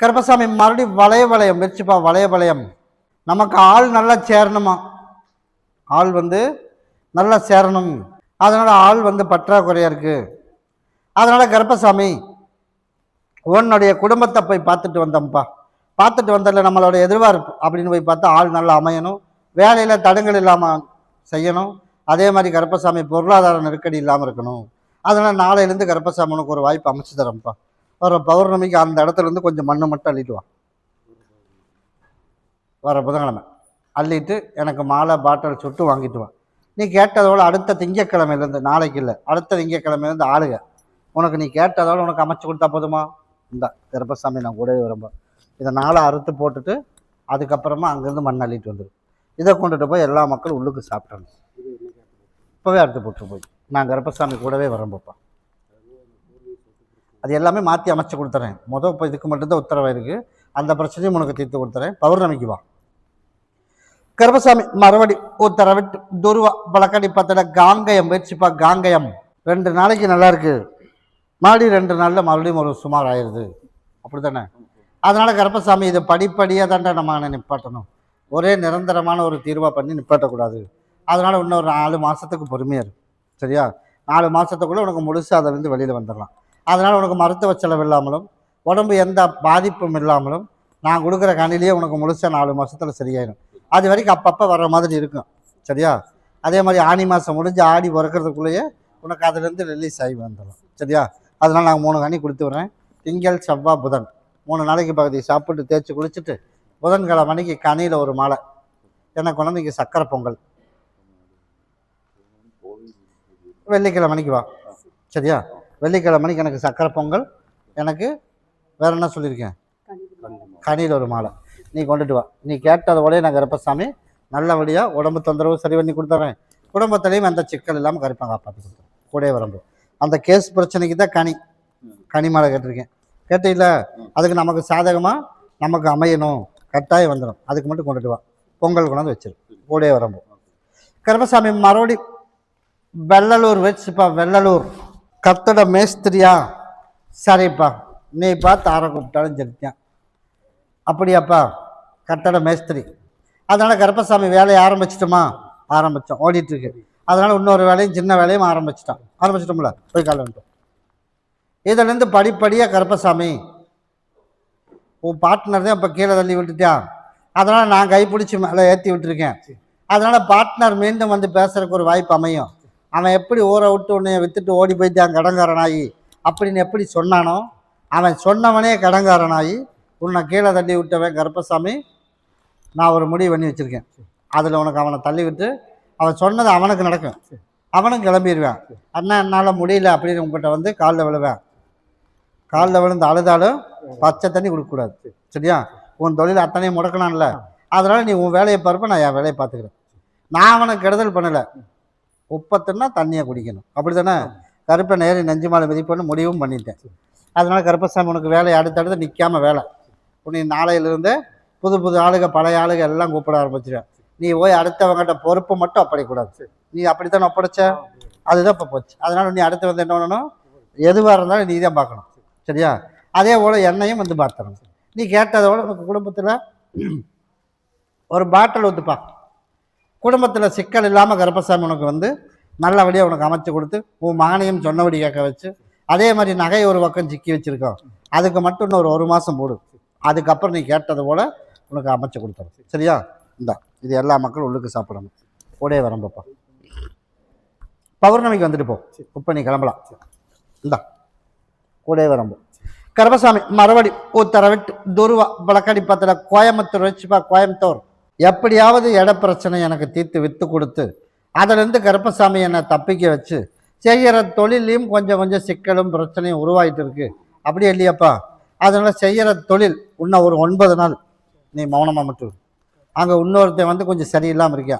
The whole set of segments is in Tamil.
கருப்பசாமி மறுபடியும் வளையம் மிர்ச்சிப்பா வளையம் நமக்கு ஆள் நல்லா சேரணுமா, ஆள் நல்லா சேரணும். அதனால ஆள் பற்றாக்குறையா இருக்கு. அதனால கருப்பசாமி உன்னுடைய குடும்பத்தை போய் பார்த்துட்டு வந்தோம்ப்பா. பார்த்துட்டு வந்ததில் நம்மளோட எதிர்பார்ப்பு அப்படின்னு போய் பார்த்தா ஆள் நல்லா அமையணும், வேலையில் தடங்கள் இல்லாமல் செய்யணும். அதே மாதிரி கருப்பசாமி பொருளாதார நெருக்கடி இல்லாமல் இருக்கணும். அதனால் நாளையிலேருந்து கருப்பசாமி உனக்கு ஒரு வாய்ப்பு அமைச்சு தரேன்ப்பா. வர பௌர்ணமிக்கு அந்த இடத்துலேருந்து கொஞ்சம் மண்ணு மட்டும் அள்ளிட்டு வர புதன்கிழமை அள்ளிட்டு எனக்கு மாலை பாட்டில் சுட்டு வாங்கிட்டு வா. நீ கேட்டதோட அடுத்த திங்கக்கிழமையிலேருந்து, நாளைக்கு இல்லை அடுத்த திங்கக்கிழமையிலேருந்து ஆளுக உனக்கு நீ கேட்டதோட உனக்கு அமைச்சு கொடுத்தா போதுமா? இந்த கருப்பசாமி நான் கூடவே விரும்ப இதை நாளை அறுத்து போட்டுட்டு அதுக்கப்புறமா அங்கேருந்து மண் அள்ளிட்டு வந்துடும். இதை கொண்டுட்டு போய் எல்லா மக்களும் உள்ளுக்கு சாப்பிட்டணும். இப்போவே அறுத்து போட்டு போய் நான் கருப்பசாமி கூடவே வரம்பப்பா. அது எல்லாமே மாற்றி அமைச்சு கொடுத்துறேன். இப்போ இதுக்கு மட்டும்தான் உத்தரவாக இருக்குது. அந்த பிரச்சனையும் உனக்கு தீர்த்து கொடுத்துறேன். பௌர்ணமிக்கு வா. கருப்பசாமி மறுபடி உத்தரவிட்டு துருவா பழக்கடி பத்திர காங்கயம் முயற்சிப்பா. காங்கயம் 2 நாளைக்கு நல்லா இருக்கு, மறுபடியும் 2 நாளில் மறுபடியும் ஒரு சுமார் ஆயிடுது. அப்படி தானே? அதனால கருப்பசாமி இதை படிப்படியாக தாண்டா நம்ம நிப்பாட்டணும். ஒரே நிரந்தரமான ஒரு தீர்வாக பண்ணி நிப்பாட்டக்கூடாது. அதனால் இன்னொரு 4 மாதத்துக்கு பொறுமையாக இருக்கு. சரியா? 4 மாதத்துக்குள்ளே உனக்கு முழுசாக அதிலேருந்து வெளியில் வந்துடலாம். அதனால் உனக்கு மருத்துவ செலவு இல்லாமலும் உடம்பு எந்த பாதிப்பும் இல்லாமலும் நான் கொடுக்குற கணிலேயே உனக்கு முழுசாக 4 மாதத்தில் சரியாயிடும். அது வரைக்கும் அப்பப்போ வர்ற மாதிரி இருக்கும். சரியா? அதே மாதிரி ஆனி மாதம் முடிஞ்சு ஆடி பிறக்கிறதுக்குள்ளேயே உனக்கு அதுலேருந்து ரிலீஸ் ஆகி வந்துடலாம். சரியா? அதனால் நான் 3 கனி கொடுத்து விட்றேன். திங்கள் செவ்வாய் புதன் 3 நாளைக்கு பகுதி சாப்பிட்டு தேய்ச்சி குளிச்சுட்டு புதன்கிழமை அன்னைக்கு கனியில் ஒரு மாலை எனக்கு குழந்தைக்கு சக்கரை பொங்கல். வெள்ளிக்கிழமை மணிக்கு வா. சரியா? வெள்ளிக்கிழமை மணிக்கு எனக்கு சக்கரை பொங்கல், எனக்கு வேற என்ன சொல்லியிருக்கேன், கனியில் ஒரு மாலை நீ கொண்டுட்டு வா. நீ கேட்டதோடய நான் கருப்பசாமி நல்லபடியாக உடம்பு தொந்தரவு சரி பண்ணி கொடுத்துட்றேன். குடும்பத்துலேயும் அந்த சிக்கல் இல்லாமல் கருப்பாங்க காப்பாற்றி கொடுத்துறேன். கூடவே வரும்போது அந்த கேஸ் பிரச்சனைக்கு தான் கனி மாலை கேட்டிருக்கேன். கேட்டீங்கள? அதுக்கு நமக்கு சாதகமாக நமக்கு அமையணும், கட்டாயம் வந்துடும். அதுக்கு மட்டும் கொண்டுட்டு வா. பொங்கல் கொண்டாந்து வச்சிரு கூடவே வரும்போது. கருப்பசாமி மறுபடி வெள்ளலூர் வச்சுப்பா. வெள்ளலூர் கத்தோட மேஸ்திரியா? சரிப்பா, நீ பார்த்து ஆற கூப்பிட்டாலும் சரித்தான். அப்படியாப்பா? கட்டட மேஸ்திரி. அதனால் கருப்பசாமி வேலையை ஆரம்பிச்சிட்டோமா? ஆரம்பித்தோம், ஓடிட்டுருக்கு. அதனால் இன்னொரு வேலையும் சின்ன வேலையும் ஆரம்பிச்சிட்டோம்ல. போய் கால வந்துட்டோம். இதுலேருந்து படிப்படியாக கருப்பசாமி உன் பார்ட்னர் தான் இப்போ கீழே தள்ளி விட்டுட்டான். அதனால் நான் கைப்பிடிச்சி மேலே ஏற்றி விட்டுருக்கேன். அதனால் பார்ட்னர் மீண்டும் பேசுறதுக்கு ஒரு வாய்ப்பு அமையும். அவன் எப்படி ஊரை விட்டு உன்னை விற்றுட்டு ஓடி போயிட்டான் கடங்காரனாகி அப்படின்னு எப்படி சொன்னானோ, அவன் சொன்னவனே கடங்காரனாகி உன்னை கீழே தள்ளி விட்டவன் கருப்பசாமி நான் ஒரு முடிவு பண்ணி வச்சுருக்கேன். அதில் உனக்கு அவனை தள்ளி விட்டு அவன் சொன்னது அவனுக்கு நடக்கும். அவனும் கிளம்பிடுவேன். அண்ணா என்னால் முடியல அப்படின்னு உங்கள்கிட்ட காலில் விழுவேன். காலில் விழுந்து அழுதாலும் பச்சை தண்ணி கொடுக்கக்கூடாது. சரியா? உன் தொழில் அத்தனையும் முடக்கலாம்ல. அதனால் நீ உன் வேலையை பார்ப்ப, நான் என் வேலையை பார்த்துக்கிறேன். நான் அவனுக்கு கெடுதல் பண்ணலை. உப்பத்துன்னா தண்ணியை குடிக்கணும். அப்படி தானே? கருப்பை நேரி நெஞ்சு மாலை மிதிப்பன்னு முடிவும் பண்ணிட்டேன். அதனால் கருப்பசாமி உனக்கு வேலையை அடுத்தடுத்து நிற்காமல் வேலை. நீ நாளையிலிருந்து புது ஆளுக பழைய ஆளுக எல்லாம் கூப்பிட ஆரம்பிச்சிடுவேன். நீ போய் அடுத்தவங்ககிட்ட பொறுப்பு மட்டும் ஒப்படைக்கூடாது. நீ அப்படித்தானே ஒப்படைச்ச, அதுதான் இப்போ போச்சு. அதனால் நீ அடுத்து என்ன பண்ணணும், எதுவாக இருந்தாலும் நீ தான் பார்க்கணும். சரியா? அதே போல் என்னையும் பார்த்துடணும். நீ கேட்டதோட உனக்கு குடும்பத்தில் ஒரு பாட்டில் ஊற்றுப்பா. குடும்பத்தில் சிக்கல் இல்லாமல் கருப்பசாமி உனக்கு நல்லபடியாக உனக்கு அமைச்சு கொடுத்து உன் மகனையும் சொன்னபடி கேட்க வச்சு, அதே மாதிரி நகை ஒரு பக்கம் சிக்கி வச்சுருக்கோம், அதுக்கு மட்டும் இன்னும் ஒரு மாதம் போடு. அதுக்கப்புறம் நீ கேட்டது போல் உனக்கு அமைச்சு கொடுத்துரும். சரியா? இது எல்லா மக்களும் உள்ளுக்கு சாப்பிடணும். கூடவே வரம்பப்பா. பௌர்ணமிக்கு வந்துட்டு போ. இப்போ நீ கிளம்பலாம். கூடவே வரம்போ. கருப்பசாமி மறுபடி உத்தரவிட்டு துருவா வழக்கடி பத்திர கோயம்புத்தூர் வச்சுப்பா. கோயம்புத்தூர் எப்படியாவது இட பிரச்சனை எனக்கு தீர்த்து விற்று கொடுத்து அதிலேருந்து கருப்பசாமி என்னை தப்பிக்க வச்சு செய்கிற தொழிலையும் கொஞ்சம் சிக்கலும் பிரச்சனையும் உருவாகிட்டு இருக்கு. அப்படியே இல்லையாப்பா? அதனால் செய்கிற தொழில் இன்னும் ஒரு 9 நாள் நீ மௌனமாக மட்டும். அங்கே இன்னொருத்தன் கொஞ்சம் சரியில்லாமல் இருக்கியா,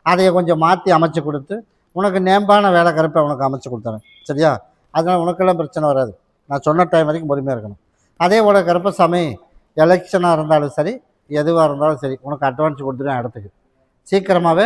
அதையை கொஞ்சம் மாற்றி அமைச்சு கொடுத்து உனக்கு நேம்பான வேலை கருப்பை உனக்கு அமைச்சு கொடுத்துறேன். சரியா? அதனால் உனக்கெல்லாம் பிரச்சனை வராது. நான் சொன்ன டைம் வரைக்கும் பொறுமையாக இருக்கணும். அதே போல் கருப்பசாமி எலெக்ஷனாக இருந்தாலும் சரி, எதுவாக இருந்தாலும் சரி, உனக்கு அட்வான்ஸ் கொடுத்துருவேன் இடத்துக்கு சீக்கிரமாகவே.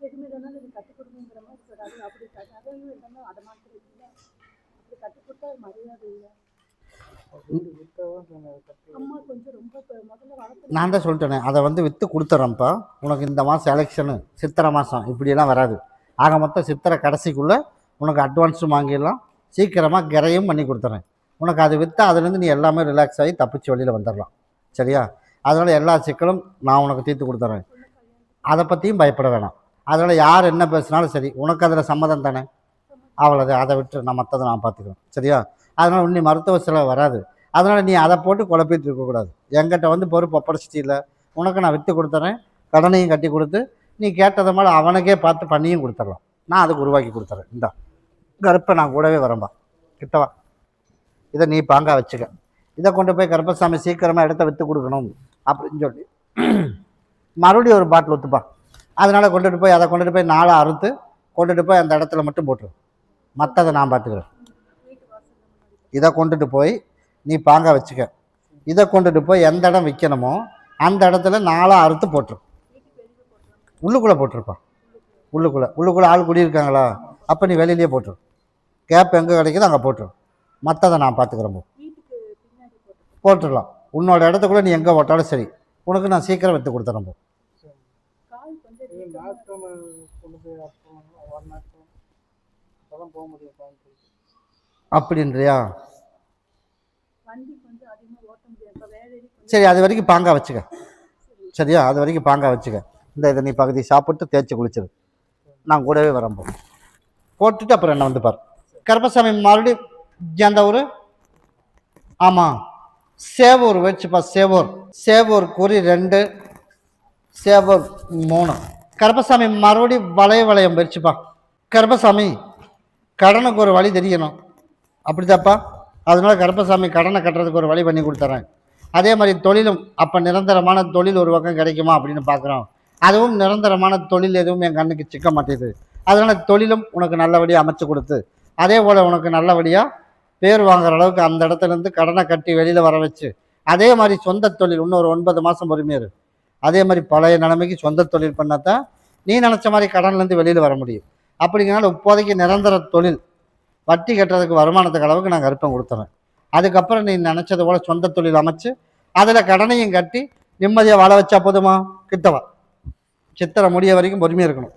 எதுவுமே இல்லைனாலும் இது கற்றுக் கொடுங்கிற மாதிரி சொல்கிறாரு. அப்படி அதையும் எல்லாமே அடமானத்தில் இல்லை. அப்படி கற்றுக் கொடுத்தா மரியாதை இல்லை. அம்மா கொஞ்சம் ரொம்ப முதல்ல வளர்த்து நான் தான் சொல்லிட்டேனே, அதை வந்து விற்று கொடுத்துட்றேன்ப்பா. உனக்கு இந்த மாதம் எலெக்ஷனு சித்திரை மாதம் இப்படியெல்லாம் வராது. ஆக மொத்தம் சித்திரை கடைசிக்குள்ளே உனக்கு அட்வான்ஸும் வாங்கிடலாம், சீக்கிரமாக கிரையும் பண்ணி கொடுத்துட்றேன். உனக்கு அது விற்றா அதுலேருந்து நீ எல்லாமே ரிலாக்ஸ் ஆகி தப்பிச்சு வெளியில் வந்துடலாம். சரியா? அதனால் எல்லா சிக்கலும் நான் உனக்கு தீர்த்து கொடுத்துட்றேன். அதை பற்றியும் பயப்பட வேணாம். அதனால் யார் என்ன பேசினாலும் சரி, உனக்கு அதில் சம்மதம் தானே, அவ்வளோது. அதை விட்டு நான் மற்றதை நான் பார்த்துக்கிறேன். சரியா? அதனால் உன்னை மருத்துவ செலவு வராது. அதனால் நீ அதை போட்டு குழப்பிட்டு இருக்கக்கூடாது. என்கிட்ட வந்து பொறுப்பு ஒப்படைச்சிட்டு இல்லை, உனக்கு நான் விற்று கொடுத்துறேன், கடனையும் கட்டி கொடுத்து நீ கேட்டதை மேலே அவனுக்கே பார்த்து பண்ணியும் கொடுத்துடலாம். நான் அதுக்கு உருவாக்கி கொடுத்துறேன். இந்தா கருப்பை நான் கூடவே வரம்பா, கிட்டவா. இதை நீ பாங்கா வச்சுக்க. இதை கொண்டு போய் கருப்பசாமி சீக்கிரமாக இடத்த விற்று கொடுக்கணும் அப்படின்னு சொல்லி மறுபடியும் ஒரு பாட்டில் ஊற்றுப்பா. அதனால் கொண்டுட்டு போய் அதை கொண்டுட்டு போய் 4 அறுத்து கொண்டுட்டு போய் அந்த இடத்துல மட்டும் போட்டுரு. மற்றதை நான் பார்த்துக்கிறேன். இதை கொண்டுட்டு போய் நீ பாங்கா வச்சுக்க. இதை கொண்டுட்டு போய் எந்த இடம் விற்கணுமோ அந்த இடத்துல 4 அறுத்து போட்டுரு. உள்ளுக்குள்ளே போட்டிருப்பான். உள்ளுக்குள்ளே ஆள் குடியிருக்காங்களா, அப்போ நீ வெளியிலேயே போட்டுரு. கேப் எங்கே கிடைக்குதோ அங்கே போட்டுரு. மற்றதை நான் பார்த்துக்கிறேன். போட்டுடலாம். உன்னோட இடத்துக்குள்ளே நீ எங்கே போட்டாலும் சரி, உனக்கு நான் சீக்கிரம் விற்று கொடுத்துறேன். அப்படின்றியா? சரி, அது வரைக்கும் பாங்கா வச்சுக்க. சரியா? அது வரைக்கும் பாங்கா வச்சுக்க. இதை நீ பகுதி சாப்பிட்டு தேய்ச்சி குளிச்சிரு. நான் கூடவே வரம்போ போட்டுட்டு அப்புறம் என்ன வந்து பாரு. கருப்பசாமி மறுபடியும் அந்த ஊர், ஆமாம் சேவூர் வச்சுப்பா. சேவூர் குறி 2, சேவூர் 3. கருப்பசாமி மறுபடியும் வளையம் வச்சுப்பா. கருப்பசாமி கடனுக்கு ஒரு வழி தெரியணும், அப்படிதாப்பா. அதனால கருப்பசாமி கடனை கட்டுறதுக்கு ஒரு வழி பண்ணி கொடுத்துறேன். அதே மாதிரி தொழிலும், அப்போ நிரந்தரமான தொழில் ஒரு பக்கம் கிடைக்குமா அப்படின்னு பார்க்குறோம். அதுவும் நிரந்தரமான தொழில் எதுவும் என் கண்ணுக்கு சிக்க மாட்டேது. அதனால் தொழிலும் உனக்கு நல்லபடியாக அமைச்சு கொடுத்து, அதே போல் உனக்கு நல்லபடியாக பேர் வாங்குற அளவுக்கு அந்த இடத்துலேருந்து கடனை கட்டி வெளியில் வர வச்சு, அதே மாதிரி சொந்த தொழில் இன்னும் ஒரு 9 மாதம் பொறுமையாரு. அதே மாதிரி பழைய நிலைமைக்கு சொந்த தொழில் பண்ணாதான் நீ நினச்ச மாதிரி கடன்லேருந்து வெளியில் வர முடியும். அப்படிங்கிறனால இப்போதைக்கு நிரந்தர தொழில், வட்டி கட்டுறதுக்கு வருமானத்துக்கு அளவுக்கு நான் கருப்பம் கொடுத்துறேன். அதுக்கப்புறம் நீ நினச்சது போல் சொந்த தொழில் அமைச்சு அதில் கடனையும் கட்டி நிம்மதியாக வாழ வச்சா போதுமா? கிட்டவா. சித்திரை முடிய வரைக்கும் பொறுமையாக இருக்கணும்.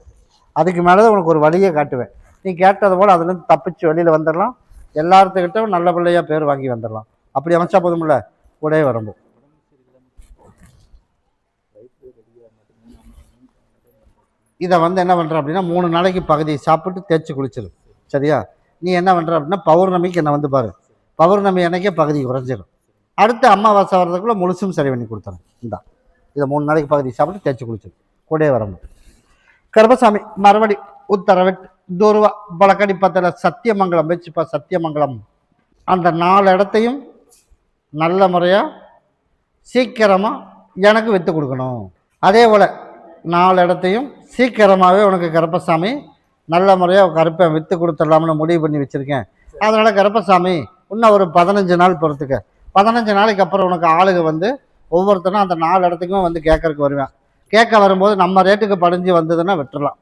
அதுக்கு மேலே தான் உனக்கு ஒரு வழியை காட்டுவேன். நீ கேட்டது போல் அதுலேருந்து தப்பிச்சு வெளியில் வந்துடலாம். எல்லாத்துக்கிட்டும் நல்ல பிள்ளையாக பேர் வாங்கி வந்துடலாம். அப்படி அமைச்சா போதுமில்ல, கூடவே வரும்போது. இதை வந்து என்ன பண்ணுற அப்படின்னா 3 நாளைக்கு பகுதி சாப்பிட்டு தேய்ச்சி குளிச்சிடும். சரியா? நீ என்ன பண்ணுற அப்படின்னா பௌர்ணமிக்கு என்ன வந்து பாரு. பௌர்ணமி அன்னைக்கே பகுதி குறைஞ்சிடும். அடுத்து அமாவாசை வர்றதுக்குள்ளே முழுசும் சரி பண்ணி கொடுத்துறேன். இந்தா இதை 3 நாளைக்கு பகுதி சாப்பிட்டு தேய்ச்சி குளிச்சிடும். கூடவே வரும்போது கருப்பசாமி மறுபடி உத்தரவிட்டு தூர்வா பழக்கடி பத்தில் சத்தியமங்கலம் வச்சுப்பா. சத்தியமங்கலம் அந்த 4 இடத்தையும் நல்ல முறையாக சீக்கிரமாக எனக்கு விற்று கொடுக்கணும். அதே போல் 4 இடத்தையும் சீக்கிரமாகவே உனக்கு கருப்பசாமி நல்ல முறையாக கருப்பை விற்று கொடுத்துடலாம்னு முடிவு பண்ணி வச்சுருக்கேன். அதனால் கருப்பசாமி இன்னும் ஒரு 15 நாள் பொறுத்துக்க. 15 நாளைக்கு அப்புறம் உனக்கு ஆளுங்க வந்து ஒவ்வொருத்தரும் அந்த 4 இடத்துக்குமே வந்து கேட்கறதுக்கு வருவேன். கேட்க வரும்போது நம்ம ரேட்டுக்கு படிஞ்சு வந்ததுன்னா விட்டுடலாம்.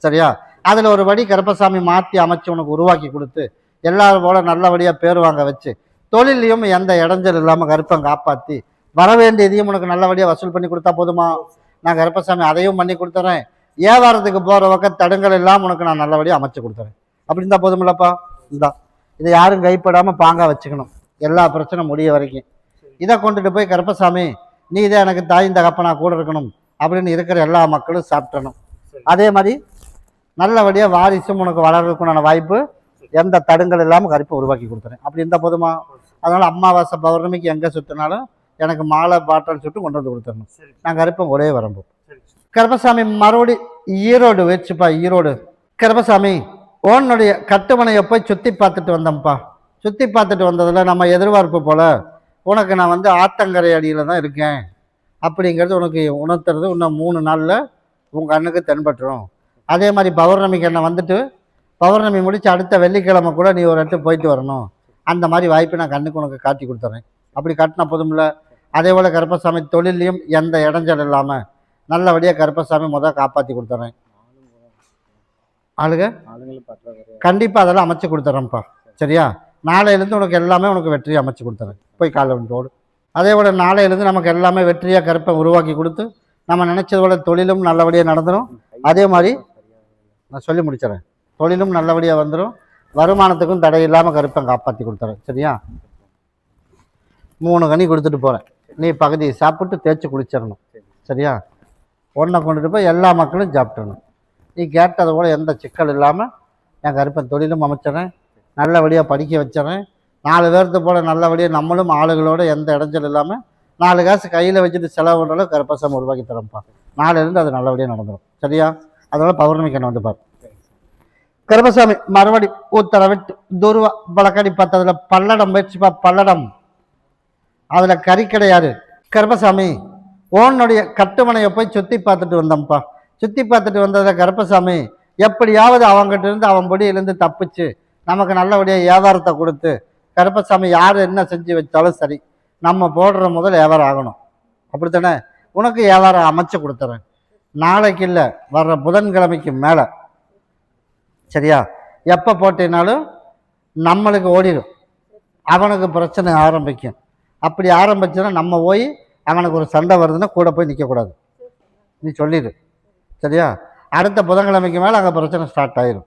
சரியா? அதில் ஒரு படி கருப்பசாமி மாற்றி அமைச்சு உனக்கு உருவாக்கி கொடுத்து எல்லாரும் போல நல்லபடியாக பேர் வாங்க வச்சு தொழிலையும் எந்த இடைஞ்சல் இல்லாமல் கருப்பை காப்பாற்றி வர வேண்டியதையும் உனக்கு நல்லபடியாக வசூல் பண்ணி கொடுத்தா போதுமா? நான் கருப்பசாமி அதையும் பண்ணி கொடுத்துறேன். வியாபாரத்துக்கு போகிற பக்கம் தடங்கள் இல்லாமல் உனக்கு நான் நல்லபடியாக அமைச்சு கொடுத்துறேன். அப்படி இருந்தால் போதுமில்லப்பா. இந்தா இதை யாரும் கைப்படாமல் பாங்காக வச்சுக்கணும் எல்லா பிரச்சனை முடிய வரைக்கும். இதை கொண்டுட்டு போய் கருப்பசாமி நீ இதை எனக்கு தாய் தகப்பனா கூட இருக்கணும் அப்படின்னு இருக்கிற எல்லா மக்களும் சாப்பிட்டணும். அதே மாதிரி நல்லபடியாக வாரிசும் உனக்கு வளர்றதுக்குண்டான வாய்ப்பு எந்த தடுங்கள் இல்லாமல் கருப்பை உருவாக்கி கொடுத்துறேன். அப்படி இருந்தால் போதுமா? அதனால் அமாவாசை பௌர்ணமிக்கு எங்கே சுற்றினாலும் எனக்கு மாலை பாட்டல் சுட்டு கொண்டு வந்து கொடுத்துடணும். நான் கருப்பை ஒரே வரும்போது கருப்பசாமி மறுபடி ஈரோடு வச்சுப்பா. ஈரோடு கருப்பசாமி உன்னுடைய கட்டுமனையை போய் சுற்றி பார்த்துட்டு வந்தோம்ப்பா. சுற்றி பார்த்துட்டு வந்ததில் நம்ம எதிர்பார்ப்பு போல் உனக்கு நான் வந்து ஆத்தங்கரை அடியில் தான் இருக்கேன் அப்படிங்கிறது உனக்கு உணர்த்துறது இன்னும் 3 நாளில் உங்கள் கண்ணுக்கு தென்பட்டுரும். அதே மாதிரி பௌர்ணமிக்கு என்ன வந்துட்டு பௌர்ணமி முடித்து அடுத்த வெள்ளிக்கிழமை கூட நீ ஒரு இடத்துக்கு போயிட்டு வரணும். அந்த மாதிரி வாய்ப்பு நான் கண்ணுக்கு உனக்கு காட்டி கொடுத்துறேன். அப்படி காட்டினா போதும்ல. அதே போல் கருப்பசாமி தொழிலையும் எந்த இடைஞ்சல் இல்லாமல் நல்லபடியாக கருப்பசாமி காப்பாற்றி கொடுத்துறேன். ஆளுங்க ஆளுங்களும் பற்றாக்குறை. கண்டிப்பாக அதெல்லாம் அமைச்சு கொடுத்துட்றேன்ப்பா. சரியா? நாளையிலேருந்து உனக்கு எல்லாமே உனக்கு வெற்றியை அமைச்சு கொடுத்துறேன். போய் காலைல வந்து ஓடு. அதே போல் நாளையிலேருந்து நமக்கு எல்லாமே வெற்றியாக கருப்பை உருவாக்கி கொடுத்து நம்ம நினச்சது போல் தொழிலும் நல்லபடியாக நடந்துடும். அதே மாதிரி நான் சொல்லி முடிச்சிடறேன். தொழிலும் நல்லபடியாக வந்துடும். வருமானத்துக்கும் தடை இல்லாமல் கருப்பை காப்பாற்றி கொடுத்துறேன். சரியா? 3 கனி கொடுத்துட்டு போகிறேன். நீ பகுதியை சாப்பிட்டு தேய்ச்சி குளிச்சிடணும். சரியா? ஒன்றை கொண்டுட்டு போய் எல்லா மக்களும் சாப்பிட்றணும். நீ கேட்டதை போல் எந்த சிக்கல் இல்லாமல் என் கருப்பன் தொழிலும் அமைச்சிட்றேன். நல்லபடியாக படிக்க வச்சிடறேன். 4 பேர்த்து போல் நல்லபடியாக நம்மளும் ஆளுகளோட எந்த இடைஞ்சல் இல்லாமல் 4 காசு கையில் வச்சுட்டு செலவு பண்ணுறளவு கருப்பசாமி உருவாக்கி தரேன்ப்பா. நாளையிலேருந்து அது நல்லபடியாக நடந்துடும். சரியா? அதோட பௌர்ணமி கண்ணை வந்து பாரு. கருப்பசாமி மறுபடி உத்தரவிட்டு துருவா பழக்கடி பார்த்ததுல பல்லடம் முயற்சிப்பா. பல்லடம் அதில் கறி கிடையாது. கருப்பசாமி ஓனுடைய கட்டுமனையை போய் சுற்றி பார்த்துட்டு வந்தோம்ப்பா. சுற்றி பார்த்துட்டு வந்ததில் கருப்பசாமி எப்படியாவது அவங்ககிட்ட இருந்து அவன் பொடியிலேருந்து தப்பிச்சு நமக்கு நல்லபடியாக வியாபாரத்தை கொடுத்து கருப்பசாமி யார் என்ன செஞ்சு வச்சாலும் சரி நம்ம போடுற முதல் வியாபாரம் ஆகணும். அப்படித்தானே? உனக்கு வியாபாரம் அமைச்சு கொடுத்துறேன். நாளைக்கு இல்லை, வர்ற புதன்கிழமைக்கு மேலே. சரியா? எப்போ போட்டினாலும் நம்மளுக்கு ஓடிடும். அவனுக்கு பிரச்சனை ஆரம்பிக்கும். அப்படி ஆரம்பிச்சுன்னா நம்ம போய் அவனுக்கு ஒரு சண்டை வருதுன்னா கூட போய் நிற்கக்கூடாது. நீ சொல்லிடு. சரியா? அடுத்த புதன்கிழமைக்கு மேலே அங்கே பிரச்சனை ஸ்டார்ட் ஆயிடும்.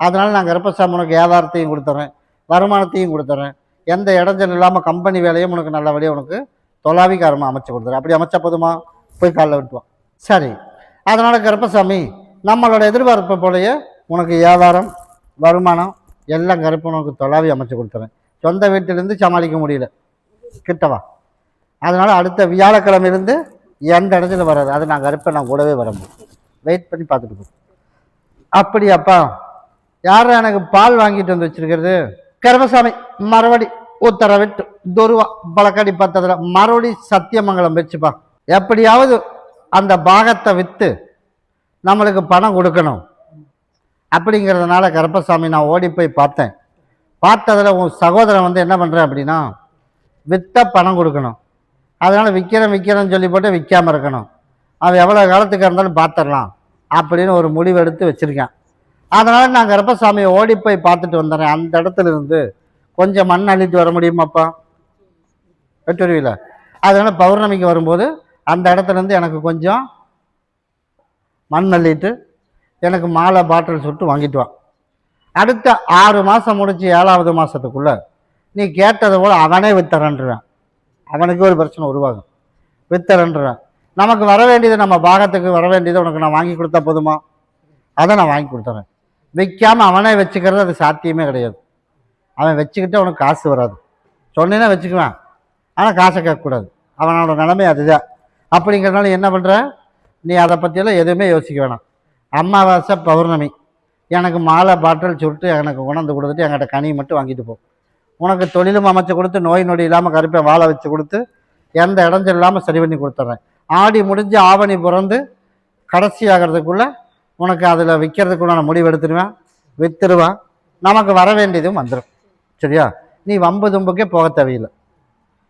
அதனால் நான் கருப்பசாமி உனக்கு வியாபாரத்தையும் கொடுத்துறேன், வருமானத்தையும் கொடுத்துறேன். எந்த இடைஞ்சல் இல்லாமல் கம்பெனி வேலையும் உனக்கு நல்லபடியாக உனக்கு தொலாவிக்காரமாக அமைச்சு கொடுத்துறேன். அப்படி அமைச்சா போதுமா? போய் காலைல விட்டுவான். சரி. அதனால் கருப்பசாமி நம்மளோட எதிர்பார்ப்பை போலயே உனக்கு வியாபாரம் வருமானம் எல்லாம் கருப்பு உனக்கு தொலாவி அமைச்சு கொடுத்துறேன். சொந்த வீட்டிலேருந்து சமாளிக்க முடியல, கிட்டவா. அதனால் அடுத்த வியாழக்கிழமையிலேருந்து எந்த இடத்துல வராது. அது நான் கருப்பை நான் கூடவே வரணும். வெயிட் பண்ணி பார்த்துட்டு போ. அப்படியாப்பா? யாரும் எனக்கு பால் வாங்கிட்டு வந்து வச்சிருக்கிறது? கருப்பசாமி மறுபடி உத்தரவிட்டு துருவா பழக்கடி பார்த்ததில் மறுபடி சத்தியமங்கலம் வச்சுப்பா. எப்படியாவது அந்த பாகத்தை விற்று நம்மளுக்கு பணம் கொடுக்கணும். அப்படிங்கிறதுனால கருப்பசாமி நான் ஓடி போய் பார்த்தேன். பார்த்ததில் உன் சகோதரன் வந்து என்ன பண்ணுறேன் அப்படின்னா விற்ற பணம் கொடுக்கணும். அதனால் விற்கிறேன்னு சொல்லி போட்டு விற்காமல் இருக்கணும். அவன் எவ்வளோ காலத்துக்கு இருந்தாலும் பார்த்துடலாம் அப்படின்னு ஒரு முடிவு எடுத்து வச்சுருக்கேன். அதனால் நான் கருப்பசாமியை ஓடி போய் பார்த்துட்டு வந்துடுறேன். அந்த இடத்துல இருந்து கொஞ்சம் மண் அள்ளிட்டு வர முடியுமாப்பா? வெட்டுருவில. அதனால் பௌர்ணமிக்கு வரும்போது அந்த இடத்துலேருந்து எனக்கு கொஞ்சம் மண் அள்ளிட்டு எனக்கு மாலை பாட்டில் சுட்டு வாங்கிட்டு வா. அடுத்த 6 மாதம் முடிச்சு 7வது மாதத்துக்குள்ளே நீ கேட்டதை போல் அவனே வித்தரன்றுவேன். அவனுக்கு ஒரு பிரச்சனை உருவாகும். வித்தரன்றுவேன். நமக்கு வர வேண்டியது, நம்ம பாகத்துக்கு வர வேண்டியதை உனக்கு நான் வாங்கி கொடுத்தா போதுமா? அதை நான் வாங்கி கொடுத்துறேன். விற்காமல் அவனே வச்சுக்கிறது அது சாத்தியமே கிடையாது. அவன் வச்சுக்கிட்டு அவனுக்கு காசு வராது. சொன்னேன்னா வச்சுக்குவேன், ஆனால் காசை கேட்கக்கூடாது. அவனோட நிலைமை அதுதான். அப்படிங்கிறதுனால என்ன பண்ணுற, நீ அதை பற்றியெல்லாம் எதுவுமே யோசிக்க வேணாம். அமாவாசை பௌர்ணமி எனக்கு மாலை பாட்டில் சுட்டு எனக்கு உணர்ந்து கொடுத்துட்டு என்கிட்ட கனியை மட்டும் வாங்கிட்டு போ. உனக்கு தொழிலும் அமைச்சு கொடுத்து நோய் நொடி இல்லாமல் கருப்பை வாழை வச்சு கொடுத்து எந்த இடைஞ்சல் இல்லாமல் சரி பண்ணி கொடுத்துட்றேன். ஆடி முடிஞ்சு ஆவணி பிறந்து கடைசி ஆகிறதுக்குள்ளே உனக்கு அதில் விற்கிறதுக்குள்ள நான் முடிவு எடுத்துடுவேன், விற்றுடுவேன். நமக்கு வர வேண்டியதும் வந்துடும். சரியா? நீ வம்பு தும்புக்கே போக தேவையில்லை.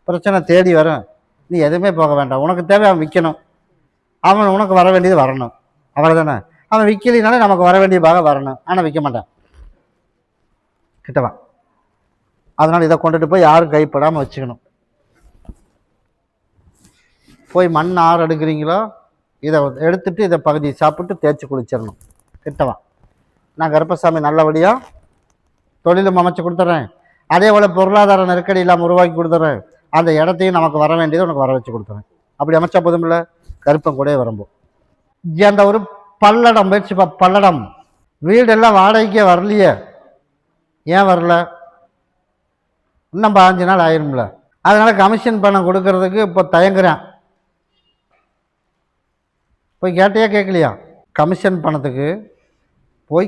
பிரச்சனை தேடி வரும், நீ எதுவுமே போக வேண்டாம். உனக்கு தேவை அவன் விற்கணும், அவன் உனக்கு வர வேண்டியது வரணும். அவ்வளோதானே? அவன் விற்கலினாலே நமக்கு வர வேண்டிய பாகம் வரணும், ஆனால் விற்க மாட்டான். கிட்டவா. அதனால் இதை கொண்டுட்டு போய் யாரும் கைப்படாமல் வச்சுக்கணும். போய் மண் ஆறு எடுக்கிறீங்களோ இதை எடுத்துட்டு இதை பகுதி சாப்பிட்டு தேய்ச்சி குளிச்சிடணும். கிட்டவா. நான் கருப்பசாமி நல்லபடியாக தொழிலும் அமைச்சு கொடுத்துட்றேன். அதே போல் பொருளாதார நெருக்கடி இல்லாமல் உருவாக்கி கொடுத்துட்றேன். அந்த இடத்தையும் நமக்கு வர வேண்டியதை உனக்கு வர வச்சு கொடுத்துறேன். அப்படி அமைச்சா போதும் இல்லை? கருப்பம் கூட வரும்போது அந்த ஒரு பல்லடம் முயற்சிப்பா. பல்லடம் வீடெல்லாம் வாடகைக்கே வரலையே. ஏன் வரல? இன்னும் 15 நாள் ஆயிரும்ல. அதனால் கமிஷன் பணம் கொடுக்கறதுக்கு இப்போ தயங்குறேன். போய் கேட்டையா கேட்கலையா? கமிஷன் பணத்துக்கு போய்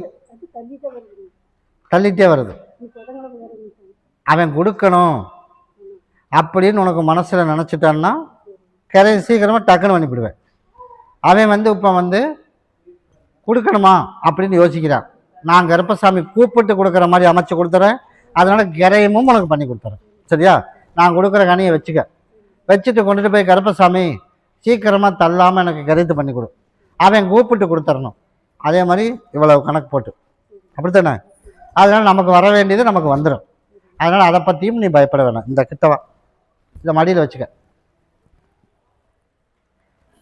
தள்ளிட்டே வருது. அவன் கொடுக்கணும் அப்படின்னு உனக்கு மனசில் நினச்சிட்டான்னா சீக்கிரமாக டக்குன்னு அனுப்பிடுவேன். அவன் வந்து இப்போ வந்து கொடுக்கணுமா அப்படின்னு யோசிக்கிறான். நான் கருப்பசாமி கூப்பிட்டு கொடுக்குற மாதிரி அமைச்சு கொடுத்துறேன். அதனால் கிரையமும் உனக்கு பண்ணி கொடுத்துறேன். சரியா? நான் கொடுக்குற கனியை வச்சுட்டு கொண்டுட்டு போய் கருப்பசாமி சீக்கிரமாக தள்ளாமல் எனக்கு கரைத்து பண்ணி கொடு. அவன் கூப்பிட்டு கொடுத்துடணும். அதே மாதிரி இவ்வளவு கணக்கு போட்டு, அப்படித்தானே? அதனால் நமக்கு வர வேண்டியது நமக்கு வந்துடும். அதனால் அதை பற்றியும் நீ பயப்பட வேணாம். இந்த கிட்டவா இதை மடியில் வச்சுக்க,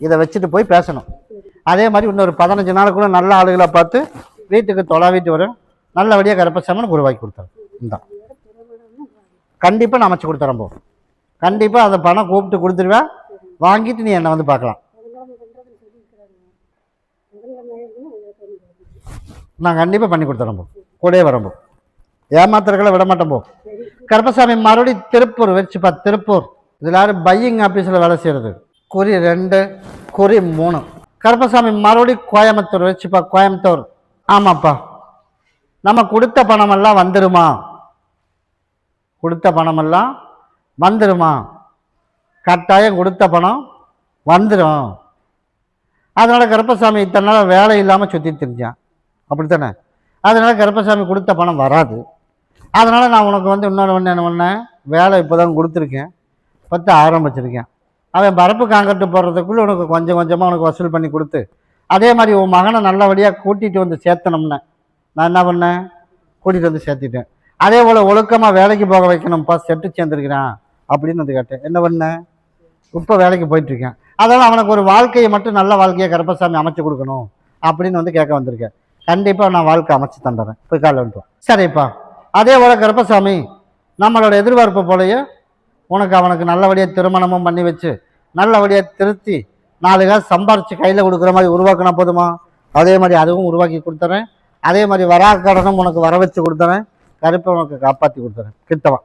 இதை வச்சுட்டு போய் பேசணும். அதே மாதிரி இன்னொரு 15 நாளுக்குள்ள நல்ல ஆளுகளை பார்த்து வீட்டுக்கு தொலைவிட்டு வரும், நல்லபடியாக கருப்பசாமின்னு உருவாக்கி கொடுத்தாரு. இந்த கண்டிப்பாக நான் அமைச்சு கொடுத்துறேன். போ, கண்டிப்பாக அந்த பணம் கூப்பிட்டு கொடுத்துருவேன், வாங்கிட்டு நீ என்னை வந்து பார்க்கலாம். நான் கண்டிப்பாக பண்ணி கொடுத்துறேன். போ, கூடவே வரம்போ, ஏமாத்திரங்களை விட மாட்டேன். போ. கருப்பசாமி மறுபடியும் திருப்பூர் வச்சுப்பா. திருப்பூர் இதில் யாரும் பையிங் ஆஃபீஸில் வேலை செய்கிறது. குறி 2 குறி 3. கருப்பசாமி மறுபடியும் கோயம்புத்தூர் வச்சுப்பா. கோயம்புத்தூர். ஆமாப்பா, நம்ம கொடுத்த பணமெல்லாம் வந்துடுமா? கொடுத்த பணமெல்லாம் வந்துடுமா? கட்டாயம் கொடுத்த பணம் வந்துடும். அதனால் கருப்பசாமி இத்தனை நாள் வேலை இல்லாமல் சுற்றி தெரிஞ்சான், அப்படித்தானே? அதனால் கருப்பசாமி கொடுத்த பணம் வராது. அதனால் நான் உனக்கு வந்து இன்னொன்று ஒன்று என்ன பண்ணேன், வேலை இப்போ தான் கொடுத்துருக்கேன், 10 ஆரம்பிச்சிருக்கேன். அவன் பரப்பு காங்கிரட்டு போடுறதுக்குள்ளே உனக்கு கொஞ்சம் கொஞ்சமாக உனக்கு வசூல் பண்ணி கொடுத்து, அதே மாதிரி உன் மகனை நல்லபடியாக கூட்டிகிட்டு வந்து சேர்த்தணும்னு நான் என்ன பண்ணேன், கூட்டிகிட்டு வந்து சேர்த்திட்டேன். அதே போல் ஒழுக்கமாக வேலைக்கு போக வைக்கணும்ப்பா, செட்டு சேர்ந்துருக்கிறான் அப்படின்னு வந்து கேட்டேன். என்ன பண்ணேன், இப்போ வேலைக்கு போயிட்டுருக்கேன். அதனால் அவனுக்கு ஒரு வாழ்க்கையை மட்டும் நல்ல வாழ்க்கையை கருப்பசாமி அமைச்சு கொடுக்கணும் அப்படின்னு வந்து கேட்க வந்திருக்கேன். கண்டிப்பாக நான் வாழ்க்கை அமைச்சு தந்துடுறேன், போய் காலைல வந்துட்டோம். சரிப்பா. அதே போல் கருப்பசாமி நம்மளோட எதிர்பார்ப்பு போலயே உனக்கு அவனுக்கு நல்லபடியாக திருமணமும் பண்ணி வச்சு நல்லபடியாக திருத்தி 4 காசு சம்பாரித்து கையில் கொடுக்குற மாதிரி உருவாக்கினா போதுமா? அதே மாதிரி அதுவும் உருவாக்கி கொடுத்துறேன். அதே மாதிரி வராக்கடனும் உனக்கு வர வச்சு கொடுத்துறேன். கருப்பை உனக்கு காப்பாற்றி கொடுத்துறேன். கிட்டவா,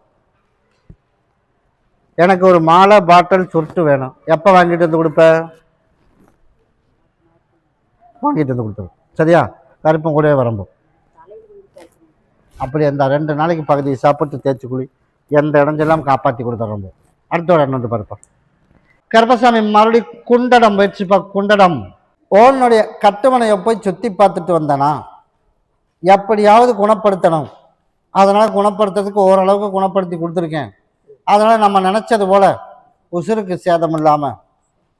எனக்கு ஒரு மாலை பாட்டில் சுருட்டு வேணும். எப்போ வாங்கிட்டு வந்து கொடுப்ப? வாங்கிட்டு வந்து கொடுத்துரு. சரியா? கருப்பம் கூடவே வரம்போ. அப்படி அந்த 2 நாளைக்கு பகுதியை சாப்பிட்டு தேய்ச்சி குழி, எந்த இடைஞ்செல்லாம் காப்பாற்றி கொடுத்துறோம். அடுத்த இடம் வந்து பருப்பா. கருப்பசாமி மறுபடியும் குண்டடம் வச்சுப்பா. குண்டடம் ஓனுடைய கட்டுமனையை போய் சுற்றி பார்த்துட்டு வந்தனா, எப்படியாவது குணப்படுத்தணும். அதனால் குணப்படுத்துறதுக்கு ஓரளவுக்கு குணப்படுத்தி கொடுத்துருக்கேன். அதனால் நம்ம நினச்சது போல் உசுருக்கு சேதம் இல்லாமல்,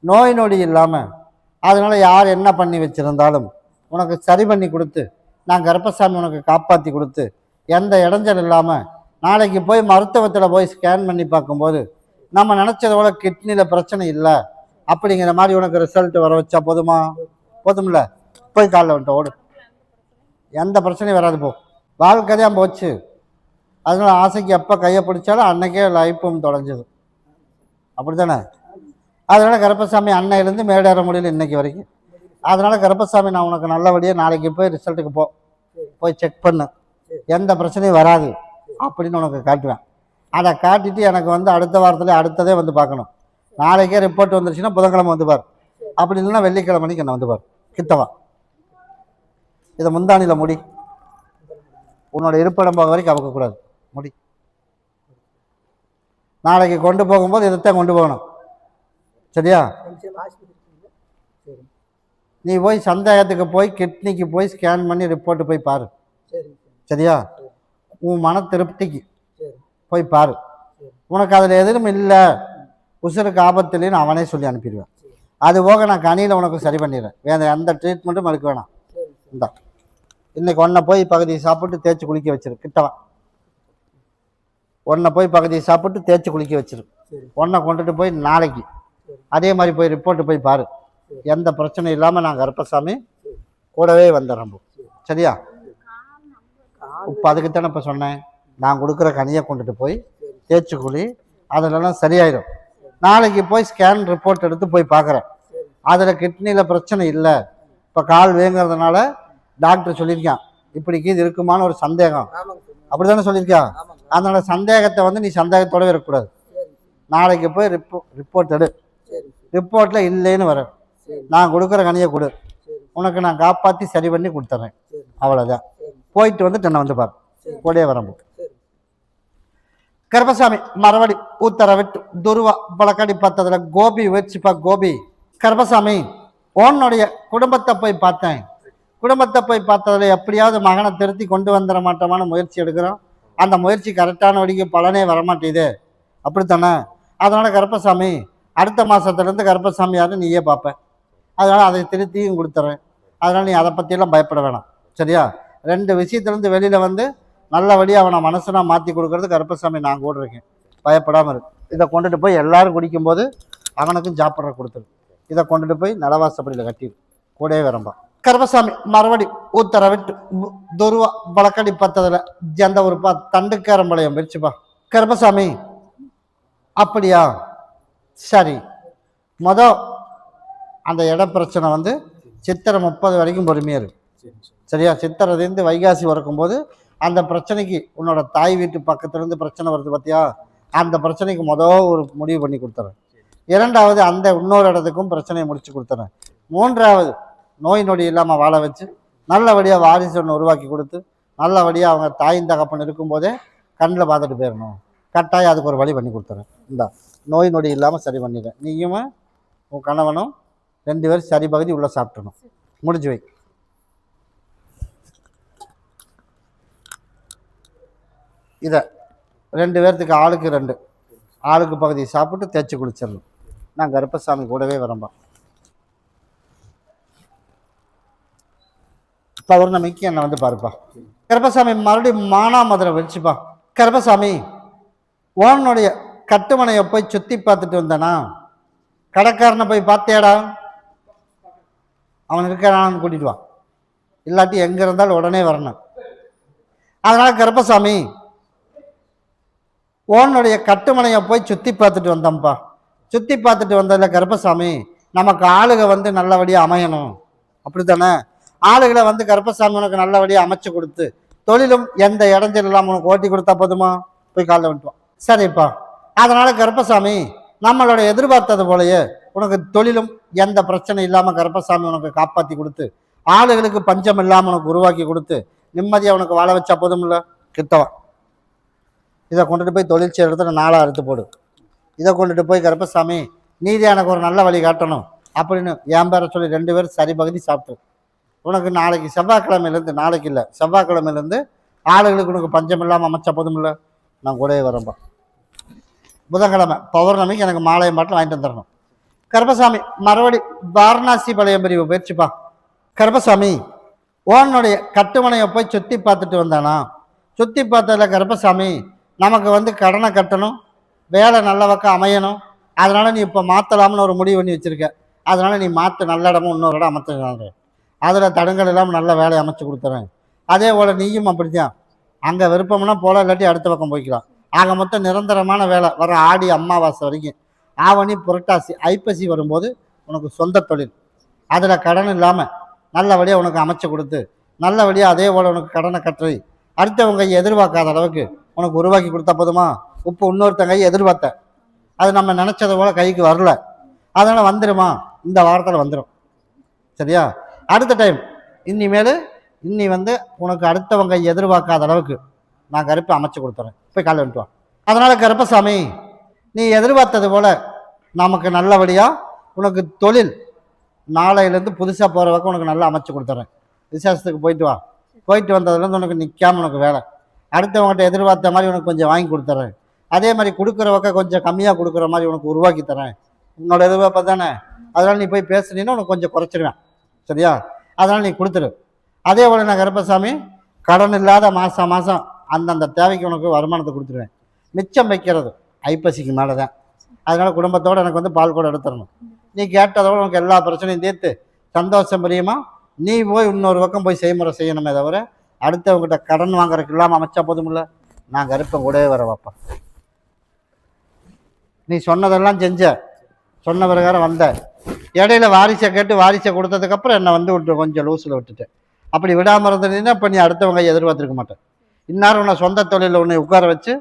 நோய் நொடி இல்லாமல், அதனால் யார் என்ன பண்ணி வச்சுருந்தாலும் உனக்கு சரி பண்ணி கொடுத்து, நான் கருப்பசாமி உனக்கு காப்பாற்றி கொடுத்து, எந்த இடைஞ்சல் இல்லாமல் நாளைக்கு போய் மருத்துவத்தில் போய் ஸ்கேன் பண்ணி பார்க்கும்போது நம்ம நினச்சது போல் கிட்னியில் பிரச்சனை இல்லை அப்படிங்கிற மாதிரி உனக்கு ரிசல்ட் வர வச்சா போதுமா? போதும்ல? போய் காலைல வந்துட்டு ஓடு, எந்த பிரச்சனையும் வராது. போ, வாழ்க்கை தான் போச்சு. அதனால ஆசைக்கு எப்போ கையை பிடிச்சாலும் அன்னைக்கே லைஃப்பும் தொலைஞ்சது, அப்படி தானே? அதனால் கருப்பசாமி அன்னையிலேருந்து மேடேற முடியல இன்னைக்கு வரைக்கும். அதனால் கருப்பசாமி நான் உனக்கு நல்லபடியாக நாளைக்கு போய் ரிசல்ட்டுக்கு போய் செக் பண்ணு, எந்த பிரச்சனையும் வராது அப்படின்னு உனக்கு காட்டுவேன். அதை காட்டிட்டு எனக்கு வந்து அடுத்த வாரத்தில் அடுத்ததே வந்து பார்க்கணும். நாளைக்கே ரிப்போர்ட் வந்துருச்சுன்னா புதன்கிழமை வந்து பார், அப்படி இல்லைன்னா வெள்ளிக்கிழமைக்கு என்ன வந்து பார். கிட்டவா, இதை முந்தானியில் முடி, உன்னோட இருப்பிடம் போக வரைக்கும் அவுக்கக்கூடாது. முடி. நாளைக்கு கொண்டு போகும்போது இதைத்தான் கொண்டு போகணும். சரியா? நீ போய் சந்தேகத்துக்கு போய் கிட்னிக்கு போய் ஸ்கேன் பண்ணி ரிப்போர்ட்டு போய் பாரு. சரியா? உன் மன திருப்திக்கு போய் பாரு. உனக்கு அதில் எதுவும் இல்லை, உசுருக்கு ஆபத்துலேன்னு அவனே சொல்லி அனுப்பிடுவேன். அது போக நான் கனியில் உனக்கு சரி பண்ணிடுறேன். வேறு எந்த ட்ரீட்மெண்ட்டும் எடுக்க வேணாம். இந்த இன்னைக்கு ஒன்றை போய் பகுதியை சாப்பிட்டு தேய்ச்சி குளிக்க வச்சிரு. கிட்டவா, ஒன்றை போய் பகுதியை சாப்பிட்டு தேய்ச்சி குளிக்க வச்சிரு. ஒன்றை கொண்டுட்டு போய் நாளைக்கு அதே மாதிரி போய் ரிப்போர்ட்டு போய் பாரு. எந்த பிரச்சனையும் இல்லாமல் நான் கருப்பசாமி கூடவே வந்துடுறேன். சரியா? இப்போ அதுக்குத்தானே இப்போ சொன்னேன், நான் கொடுக்குற கனியை கொண்டுட்டு போய் தேய்ச்சி குழி, அதிலெல்லாம் சரியாயிடும். நாளைக்கு போய் ஸ்கேன் ரிப்போர்ட் எடுத்து போய் பார்க்குறேன், அதில் கிட்னியில் பிரச்சனை இல்லை. இப்போ கால் வேங்கிறதுனால டாக்டர் சொல்லியிருக்கான், இப்படிக்கு இது இருக்குமான்னு ஒரு சந்தேகம், அப்படி தானே சொல்லியிருக்கான். அதனால் சந்தேகத்தை வந்து நீ சந்தேகத்தோடவே இருக்கக்கூடாது. நாளைக்கு போய் ரிப்போர்ட் எடு, ரிப்போர்ட்டில் இல்லைன்னு வர, நான் கொடுக்குற கனியை கொடு, உனக்கு நான் காப்பாற்றி சரி பண்ணி கொடுத்துட்றேன். அவ்வளோதான். போயிட்டு வந்து தென்னை வந்து பாரு, கூடயே வரம்போ. கருப்பசாமி மறுபடி உத்தரவிட்டு துருவா பழக்கடி பார்த்ததுல கோபி வச்சுப்பா. கோபி கருப்பசாமி உன்னுடைய குடும்பத்தை போய் பார்த்தேன். குடும்பத்தை போய் பார்த்ததுல எப்படியாவது மகனை திருத்தி கொண்டு வந்துட மாட்டோமான முயற்சி எடுக்கிறோம். அந்த முயற்சி கரெக்டான வழிக்கு பலனே வரமாட்டேது, அப்படித்தானே? அதனால் கருப்பசாமி அடுத்த மாதத்துலேருந்து கருப்பசாமி யாரும் நீயே பார்ப்பேன். அதனால் அதை திருத்தியும் கொடுத்துட்றேன். அதனால் நீ அதை பற்றியெல்லாம் பயப்பட வேணாம். சரியா? 2 விஷயத்துலேருந்து வெளியில் வந்து நல்லபடியாக அவனை மனசனாக மாற்றி கொடுக்கறது கருப்பசாமி நான் கூட இருக்கேன். பயப்படாமல் இருக்கு. இதை கொண்டுட்டு போய் எல்லாரும் குடிக்கும்போது அவனுக்கும் சாப்பிட்ற கொடுத்துரு. இதை கொண்டுட்டு போய் நலவாசப்படியில் கட்டிடு. கூடவே வரம்பா. கருப்பசாமி மறுபடி உத்தரவிட்டு துருவா பழக்கடி பத்ததில் ஜந்த ஒருப்பா தண்டுக்காரம்பாளையம் பிரிச்சுப்பா. கருப்பசாமி அப்படியா, சரி. அந்த இட பிரச்சனை வந்து சித்திரை 30 வரைக்கும் பொறுமையாக இருக்கு. சரியா? சித்திரைலேருந்து வைகாசி வரக்கும்போது அந்த பிரச்சனைக்கு உன்னோட தாய் வீட்டு பக்கத்துலேருந்து பிரச்சனை வருது பார்த்தியா, அந்த பிரச்சனைக்கு ஒரு முடிவு பண்ணி கொடுத்துறேன். 2வது அந்த இன்னொரு இடத்துக்கும் பிரச்சனையை முடிச்சு கொடுத்துறேன். 3வது நோய் நொடி இல்லாமல் வாழ வச்சு நல்லபடியாக வாரிசு ஒன்று உருவாக்கி கொடுத்து நல்லபடியாக அவங்க தாயின் தகப்பன் இருக்கும்போதே கண்ணில் பார்த்துட்டு போயிடணும். கட்டாயம் அதுக்கு ஒரு வழி பண்ணி கொடுத்துறேன். இந்த நோய் நொடி இல்லாமல் சரி பண்ணிடுறேன். நீயும் உன் கணவனும் 2 பேரும் சரி பகுதி உள்ளே சாப்பிட்டணும். முடிஞ்சு வை. இதை 2 பேர்த்துக்கு ஆளுக்கு 2 ஆளுக்கு பகுதி சாப்பிட்டு தேய்ச்சி குளிச்சிடணும். நான் கருப்பசாமி கூடவே வரம்பா. பௌர்ணமிக்கு என்னை வந்து பாருப்பா. கருப்பசாமி மறுபடியும் மானாமதுரை வச்சுப்பா. கருப்பசாமி ஓனுடைய கட்டுமனையை போய் சுற்றி பார்த்துட்டு வந்தேனா, கடைக்காரனை போய் பார்த்தியாடா, அவன் இருக்கிறான்னு கூட்டிட்டு வா, இல்லாட்டி எங்கே இருந்தாலும் உடனே வரணும். அதனால் கருப்பசாமி ஓனுடைய கட்டுமனையை போய் சுற்றி பார்த்துட்டு வந்தோம்ப்பா. சுற்றி பார்த்துட்டு வந்ததில் கருப்பசாமி நமக்கு ஆளுக வந்து நல்லபடியாக அமையணும். அப்படி தானே? ஆளுகளை வந்து கருப்பசாமி உனக்கு நல்லபடியாக அமைச்சு கொடுத்து தொழிலும் எந்த இடைஞ்சல் இல்லாமல் உனக்கு ஓட்டி கொடுத்தா போதுமா? போய் காலைல வந்துட்டுவான். சரிப்பா. அதனால் கருப்பசாமி நம்மளோட எதிர்பார்த்தது போலயே உனக்கு தொழிலும் எந்த பிரச்சனை இல்லாமல் கருப்பசாமி உனக்கு காப்பாற்றி கொடுத்து ஆளுகளுக்கு பஞ்சம் இல்லாமல் உனக்கு உருவாக்கி கொடுத்து நிம்மதியாக உனக்கு வாழ வச்சா போதும் இல்லை? கிட்டவா. இதை கொண்டுட்டு போய் தொழில் செய்கிற இடத்துல 4 அறுத்து போடு. இதை கொண்டுட்டு போய் கருப்பசாமி நீதி எனக்கு ஒரு நல்ல வழி காட்டணும் அப்படின்னு என் பேரை சொல்லி 2 பேரும் சரி பகுதி சாப்பிட்டு உனக்கு நாளைக்கு செவ்வாய்க்கிழமையிலேருந்து, நாளைக்கு இல்லை செவ்வாய்க்கிழமையிலேருந்து ஆளுகளுக்கு உனக்கு பஞ்சம் இல்லாமல் அமைச்சா போதும் இல்லை? நான் கூடவே வரேன்பா. புதன்கிழமை பௌர்ணமிக்கு எனக்கு மாலையம் பாட்டில் வாங்கிட்டு வந்துடணும். கருப்பசாமி மறுபடி வாரணாசி பழைய பிரிவு போயிடுச்சுப்பா. கருப்பசாமி ஓனுடைய கட்டுமனையை போய் சுற்றி பார்த்துட்டு வந்தானா, சுற்றி பார்த்ததில் கருப்பசாமி நமக்கு வந்து கடனை கட்டணும், வேலை நல்ல பக்கம் அமையணும். அதனால் நீ இப்போ மாற்றலாம்னு ஒரு முடிவு பண்ணி வச்சுருக்க. அதனால் நீ மாற்ற நல்ல இடமும் இன்னொரு இடம் அமைச்சுக்கிறாங்க. அதில் தடங்கள் இல்லாமல் நல்ல வேலையை அமைச்சு கொடுத்துறேன். அதே போல் நீயும் அப்படித்தான். அங்கே விருப்பம்னா போல, இல்லாட்டி அடுத்த பக்கம் போய்க்கலாம். ஆக மொத்தம் நிரந்தரமான வேலை வர ஆடி அமாவாசை வரைக்கும், ஆவணி புரட்டாசி ஐப்பசி வரும்போது உனக்கு சொந்த தொழில், அதில் கடன் இல்லாமல் நல்லபடியாக உனக்கு அமைச்சு கொடுத்து நல்லபடியாக அதே போல் உனக்கு கடனை கட்டி அடுத்தவங்க எதிர்பார்க்காத அளவுக்கு உனக்கு உருவாக்கி கொடுத்தா போதுமா? இப்போ இன்னொருத்தங்க எதிர்பார்த்த அது நம்ம நினச்சதை போல் கைக்கு வரல. அதனால் வந்துடுமா? இந்த வாரத்தில் வந்துடும். சரியா? அடுத்த டைம் இன்னி வந்து உனக்கு அடுத்தவங்க எதிர்பார்க்காத அளவுக்கு நான் கருப்பை அமைச்சு கொடுத்துறேன். போய் காலை வந்துட்டு. அதனால் கருப்பசாமி நீ எதிர்பார்த்தது போல் நமக்கு நல்லபடியாக உனக்கு தொழில் நாளையிலேருந்து புதுசாக போகிற வரைக்கும் உனக்கு நல்லா அமைச்சு கொடுத்துட்றேன். விசேஷத்துக்கு போயிட்டு வா. போயிட்டு வந்ததுலேருந்து உனக்கு நிற்காமல் உனக்கு வேலை, அடுத்தவங்கள்ட்ட எதிர்பார்த்த மாதிரி உனக்கு கொஞ்சம் வாங்கி கொடுத்துட்றேன். அதே மாதிரி கொடுக்குற பக்கம் கொஞ்சம் கம்மியாக கொடுக்குற மாதிரி உனக்கு உருவாக்கி தரேன். உன்னோட எதிர்பார்ப்பு தானே? அதனால் நீ போய் பேசுனீன்னா உனக்கு கொஞ்சம் குறைச்சிடுவேன். சரியா? அதனால் நீ கொடுத்துரு. அதே போல் நான் கருப்பசாமி கடன் இல்லாத மாதம் அந்தந்த தேவைக்கு உனக்கு வருமானத்தை கொடுத்துருவேன். மிச்சம் வைக்கிறது ஐப்பசிக்கு மேலே தான். அதனால் குடும்பத்தோடு எனக்கு வந்து பால் கூட எடுத்துடணும். நீ கேட்டதோட உனக்கு எல்லா பிரச்சனையும் தீர்த்து சந்தோஷம் புரியுமா? நீ போய் இன்னொரு பக்கம் போய் செய்முறை செய்யணுமே தவிர அடுத்தவங்ககிட்ட கடன் வாங்குறதுக்கு இல்லாமல் அமைச்சா போதும் இல்லை? நான் கருப்பம் கூடவே வர வைப்பேன். நீ சொன்னதெல்லாம் செஞ்ச, சொன்ன பிரகாரம் வந்த, இடையில வாரிசை கேட்டு வாரிசை கொடுத்ததுக்கப்புறம் என்னை வந்து விட்டு கொஞ்சம் லூஸில் விட்டுட்டேன். அப்படி விடாமல் இருந்ததுன்னா இப்போ நீ அடுத்தவங்க எதிர்பார்த்துருக்க மாட்டேன். இந்நேரம் உன்னை சொந்த தொழிலில் உன்னை உட்கார வச்சு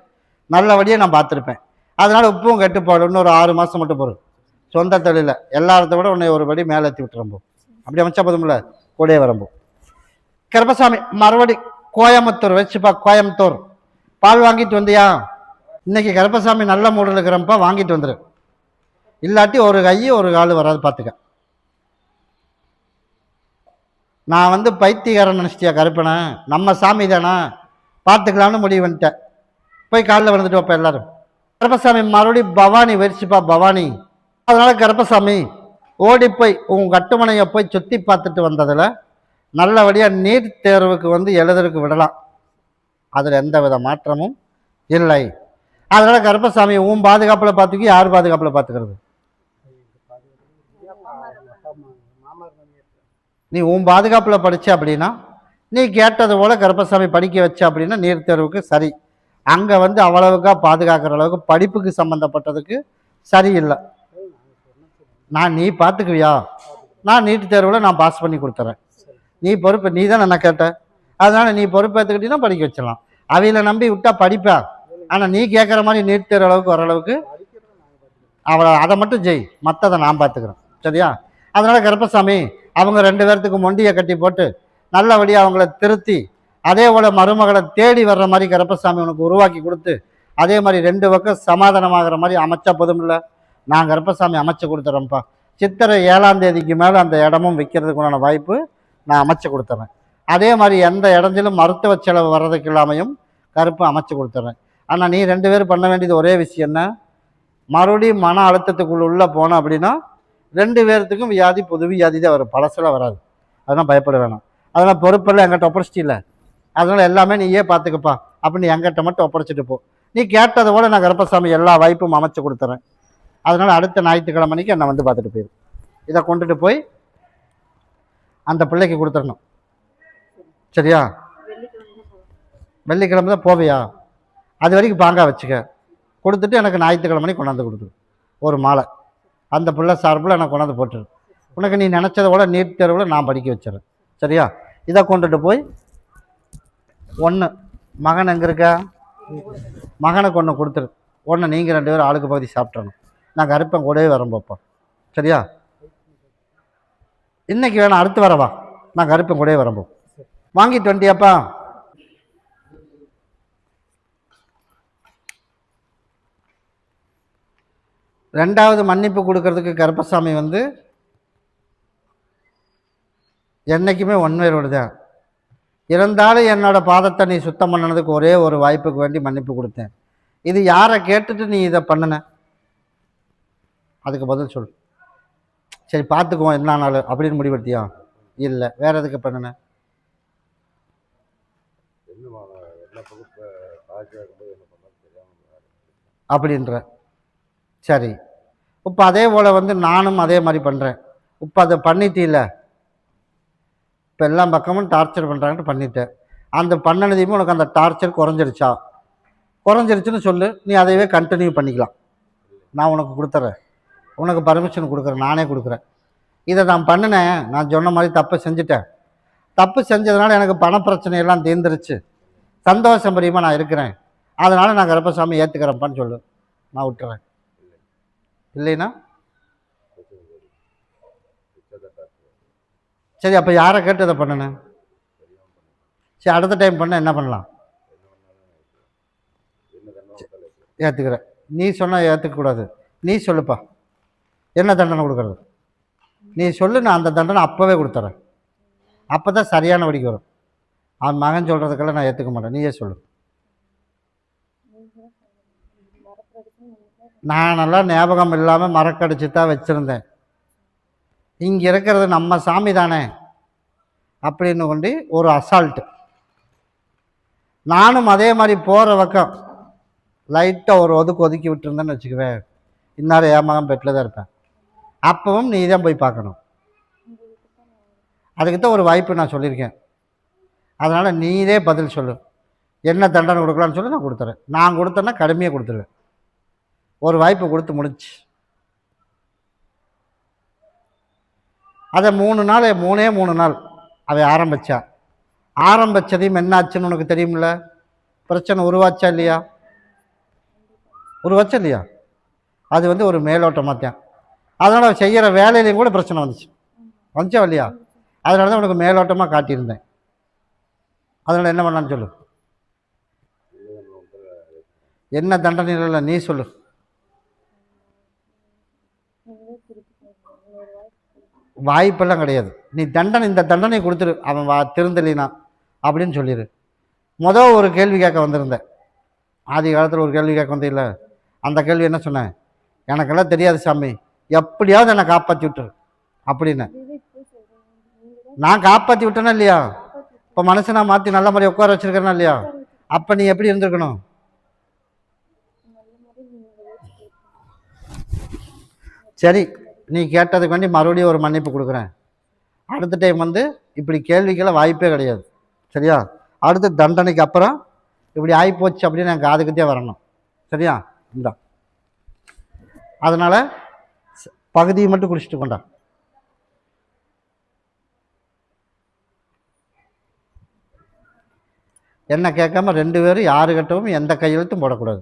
நல்லபடியாக நான் பார்த்துருப்பேன். அதனால் உப்பும் கெட்டுப்பாடு இன்னொரு 6 மாதம் மட்டும் போகும். சொந்த தொழிலில் எல்லாத்த விட உன்னை ஒரு படி மேலே ஏற்றி விட்டுறம்போ. அப்படி அமைச்சா போதும்ல? கூடயே வரம்போ. கருப்பசாமி மறுபடி கோயம்புத்தூர் வச்சுப்பா. கோயம்புத்தூர் பால் வாங்கிட்டு வந்தியா? இன்னைக்கு கருப்பசாமி நல்ல மூடில் இருக்கிறப்பா வாங்கிட்டு வந்துரு. இல்லாட்டி ஒரு கை ஒரு கால் வராது பார்த்துக்க. நான் வந்து பைத்தியக்காரன் நினச்சிட்டியா கருப்பனை? நம்ம சாமி தானே, பார்த்துக்கலான்னு முடிவு பண்ணிட்டேன். போய் காலில் வந்துட்டு வைப்பேன் எல்லாரும். கருப்பசாமி மறுபடியும் பவானி வரிச்சுப்பா. பவானி அதனால கருப்பசாமி ஓடி போய் உன் கட்டுமனையை போய் சுற்றி பார்த்துட்டு வந்ததில் நல்லபடியாக நீட் தேர்வுக்கு வந்து எழுதுறதுக்கு விடலாம். அதில் எந்த வித மாற்றமும் இல்லை. அதனால் கருப்பசாமி உன் பாதுகாப்பில் பார்த்துக்கி, யார் பாதுகாப்பில் பார்த்துக்கிறது? நீ உன் பாதுகாப்பில் படித்த அப்படின்னா, நீ கேட்டது போல் கருப்பசாமி படிக்க வச்ச அப்படின்னா நீட் தேர்வுக்கு சரி. அங்கே வந்து அவ்வளவுக்கா பாதுகாக்கிற அளவுக்கு படிப்புக்கு சம்மந்தப்பட்டதுக்கு சரியில்லை. நீ பார்த்துக்குவியா? நான் நீட் தேர்வில் நான் பாஸ் பண்ணி கொடுத்துறேன். நீ பொறுப்பு, நீ தான் நான் கேட்ட. அதனால் நீ பொறுப்பேற்றுக்கிட்டீங்கன்னா படிக்க வச்சிடலாம். அவையில் நம்பி விட்டா படிப்பா. ஆனால் நீ கேட்குற மாதிரி நீட் தேர்வு அளவுக்கு ஓரளவுக்கு அவளை அதை மட்டும் ஜெய், மற்றதை நான் பார்த்துக்கிறேன். சரியா? அதனால் கருப்பசாமி அவங்க 2 பேர்த்துக்கு மொண்டியை கட்டி போட்டு நல்லபடியாக அவங்கள திருத்தி, அதே போல் மருமகளை தேடி வர்ற மாதிரி கருப்பசாமி உனக்கு உருவாக்கி கொடுத்து, அதே மாதிரி 2 பக்கம் சமாதானமாகிற மாதிரி அமைச்சா போதும் இல்லை? நான் கருப்பசாமி அமைச்சு கொடுத்துறேன்ப்பா. சித்திரை 7ஆம் தேதிக்கு மேலே அந்த இடமும் விற்கிறதுக்குண்டான வாய்ப்பு நான் அமைச்சு கொடுத்துட்றேன். அதே மாதிரி எந்த இடத்திலும் மருத்துவ செலவு வர்றதுக்கு இல்லாமையும் கருப்பு அமைச்சு கொடுத்துட்றேன். ஆனால் நீ 2 பேரும் பண்ண வேண்டியது ஒரே விஷயம் என்ன? மறுபடியும் மன அழுத்தத்துக்குள்ள உள்ளே போனோம் அப்படின்னா 2 பேர்த்துக்கும் வியாதி புது வியாதி தான் வரும், பழசெல்லாம் வராது. அதெல்லாம் பயப்பட வேணாம். அதெல்லாம் பொறுப்பெல்லாம் எங்கிட்ட ஒப்படைச்சிட்டில்ல, அதனால் எல்லாமே நீயே பார்த்துக்கப்பா அப்படின்னு எங்கிட்ட மட்டும் ஒப்படைச்சிட்டு போ. நீ கேட்டதை போல் நான் கருப்பசாமி எல்லா வாய்ப்பும் அமைச்சு கொடுத்துறேன். அதனால் அடுத்த ஞாயிற்றுக்கிழமைக்கு என்னை வந்து பார்த்துட்டு போயிரு. இதை கொண்டுட்டு போய் அந்த பிள்ளைக்கு கொடுத்துடணும். சரியா? வெள்ளிக்கிழமை தான் போவியா? அது வரைக்கும் பாங்கா வச்சுக்க. கொடுத்துட்டு எனக்கு ஞாயிற்றுக்கிழமை கொண்டாந்து கொடுத்துரு ஒரு மாலை. அந்த பிள்ளை சார்பில் எனக்கு கொண்டாந்து போட்டுரு. உனக்கு நீ நினச்சதை போல நீட் தேர்வில் நான் படிக்க வச்சிடறேன். சரியா? இதை கொண்டுட்டு போய் ஒன்று மகன் எங்கே இருக்கா? மகனுக்கு ஒன்று கொடுத்துரு. ஒன்று நீங்கள் 2 பேரும் ஆளுக்கு பகுதி சாப்பிட்றணும். நான் கருப்பன் கூடவே வரேன் பாப்பா. சரியா? இன்னைக்கு வேணாம், அடுத்து வரவா. நான் கருப்பன் கூடவே வரம்போ. வாங்கிட்டு வண்டியாப்பா? ரெண்டாவது மன்னிப்பு கொடுக்கறதுக்கு கருப்பசாமி வந்து என்றைக்குமே ஒன்வேரோடு தான் இருந்தாலும் என்னோட பாதத்தை நீ சுத்தம் பண்ணினதுக்கு ஒரே ஒரு வாய்ப்புக்கு வேண்டி மன்னிப்பு கொடுத்தேன். இது யாரை கேட்டுட்டு நீ இதை பண்ணின? அதுக்கு பதில் சொல். சரி பார்த்துக்குவோம் என்னானாலும் அப்படின்னு முடிவெடுத்தியா? இல்லை, வேற எதுக்கு பண்ணின? அப்படின்ற. சரி, இப்போ அதே போல் வந்து நானும் அதே மாதிரி பண்ணுறேன். இப்போ அதை பண்ணிட்டீல்ல, இப்போ எல்லா பக்கமும் டார்ச்சர் பண்ணுறாங்கன்னு பண்ணிட்டேன். அந்த பண்ணினதையுமே உனக்கு அந்த டார்ச்சர் குறைஞ்சிருச்சா? குறைஞ்சிருச்சுன்னு சொல்லு, நீ அதையவே கண்டினியூ பண்ணிக்கலாம். நான் உனக்கு கொடுத்துட்றேன், உனக்கு பர்மிஷன் கொடுக்குறேன், நானே கொடுக்குறேன். இதை நான் பண்ணினேன், நான் சொன்ன மாதிரி தப்பு செஞ்சுட்டேன். தப்பு செஞ்சதுனால எனக்கு பண பிரச்சனையெல்லாம் தீர்ந்துருச்சு, சந்தோஷம் பிரியமாக நான் இருக்கிறேன், அதனால் நான் கருப்பசாமி ஏற்றுக்கிறேன்ப்பான்னு சொல்லு, நான் விட்டுறேன். இல்லைன்னா சரி, அப்போ யாரை கேட்டு இதை பண்ணினேன்? சரி, அடுத்த டைம் பண்ண என்ன பண்ணலாம்? ஏற்றுக்கிறேன். நீ சொன்னால் ஏற்றுக்கக்கூடாது. நீ சொல்லுப்பா, என்ன தண்டனை கொடுக்குறது? நீ சொல்லு, நான் அந்த தண்டனை அப்போவே கொடுத்துட்றேன். அப்போ தான் சரியான வழிக்கு வரும். அவன் மகன் சொல்கிறதுக்கெல்லாம் நான் ஏற்றுக்க மாட்டேன். நீயே சொல்லு. நான் நல்லா ஞாபகம் இல்லாமல் மறக்கடிச்சு தான் வச்சுருந்தேன். இங்கே இருக்கிறது நம்ம சாமி தானே அப்படின்னு கொண்டு ஒரு அசால்ட்டு. நானும் அதே மாதிரி போகிற பக்கம் லைட்டாக ஒரு ஒதுக்கி விட்டுருந்தேன்னு வச்சுக்குவேன், இந்நேரம் என் மகன் பெட்டில் தான் இருப்பேன். அப்பவும் நீ தான் போய் பார்க்கணும். அதுக்குத்தான் ஒரு வாய்ப்பு நான் சொல்லியிருக்கேன். அதனால் நீதே பதில் சொல்லு, என்ன தண்டனை கொடுக்கலான்னு சொல்லி நான் கொடுத்துறேன். நான் கொடுத்தேன்னா கடுமையாக கொடுத்துருவேன். ஒரு வாய்ப்பு கொடுத்து முடிச்சு அதை 3 நாள் அதை ஆரம்பித்ததையும் என்னாச்சுன்னு உனக்கு தெரியுமில்ல? பிரச்சனை உருவாச்சா இல்லையா? உருவாச்சா இல்லையா? அது வந்து ஒரு மேலோட்டமாக தான். அதனால் செய்கிற வேலையிலையும் கூட பிரச்சனை வந்துச்சா இல்லையா? அதனால தான் உனக்கு மேலோட்டமாக காட்டியிருந்தேன். அதனால் என்ன பண்ணலான்னு சொல்லு. என்ன தண்டனை இல்லை நீ சொல்லு. வாய்ப்பெல்லாம் கிடையாது. நீ இந்த தண்டனை கொடுத்துரு, அவன் திருந்தலினா அப்படின்னு சொல்லிடு. ஒரு கேள்வி கேட்க வந்திருந்தேன், ஆதி காலத்தில் ஒரு கேள்வி கேட்க வந்தீங்கள, அந்த கேள்வி என்ன சொன்னேன்? எனக்கெல்லாம் தெரியாது சாமி, எப்படியாவது என்னை காப்பாற்றி விட்டுரு அப்படின்னு. நான் காப்பாற்றி விட்டேனா இல்லையா? இப்போ மனுஷனா மாற்றி நல்ல மாதிரி உட்கார வச்சிருக்கேனா இல்லையா? அப்போ நீ எப்படி இருந்திருக்கணும்? சரி, நீ கேட்டதுக்கு வேண்டி மறுபடியும் ஒரு மன்னிப்பு கொடுக்குறேன். அடுத்த டைம் வந்து இப்படி கேள்விக்கெல்லாம் வாய்ப்பே கிடையாது. சரியா? அடுத்த தண்டனைக்கு அப்புறம் இப்படி ஆகிப்போச்சு அப்படின்னு எனக்கு காதுக்கிட்டே வரணும். சரியா? இந்தா, அதனால பகுதியை மட்டும் குடிச்சிட்டு கொண்டா. என்ன கேட்காம 2 பேரும் யாரு கிட்டவும் எந்த கையெழுத்தும் போடக்கூடாது.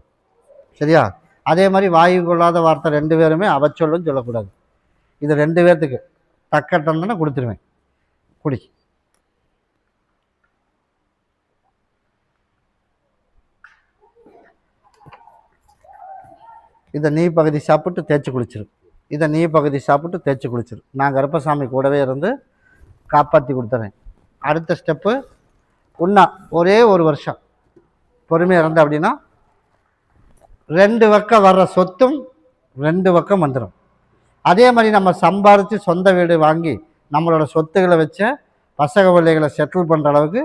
சரியா? அதே மாதிரி வாயு கொள்ளாத வார்த்தை 2 பேருமே அவச்சொல்லும் சொல்லக்கூடாது. இது 2 பேர்த்துக்கு தக்க தண்டனை கொடுத்துருவேன். குடி. இதை நீ பகுதி சாப்பிட்டு தேய்ச்சி குளிச்சிரு. இதை நீ பகுதி சாப்பிட்டு தேய்ச்சி குளிச்சிரு. நான் கருப்பசாமி கூடவே இருந்து காப்பாற்றி கொடுத்துறேன். அடுத்த ஸ்டெப்பு, உண்ணா ஒரே 1 வருஷம் பொறுமையாக இருந்த அப்படின்னா 2 பக்கம் வர்ற சொத்தும் 2 பக்கம் வந்துடும். அதே மாதிரி நம்ம சம்பாரித்து சொந்த வீடு வாங்கி நம்மளோட சொத்துக்களை வச்ச பசங்க பிள்ளைகளை செட்டில் பண்ணுற அளவுக்கு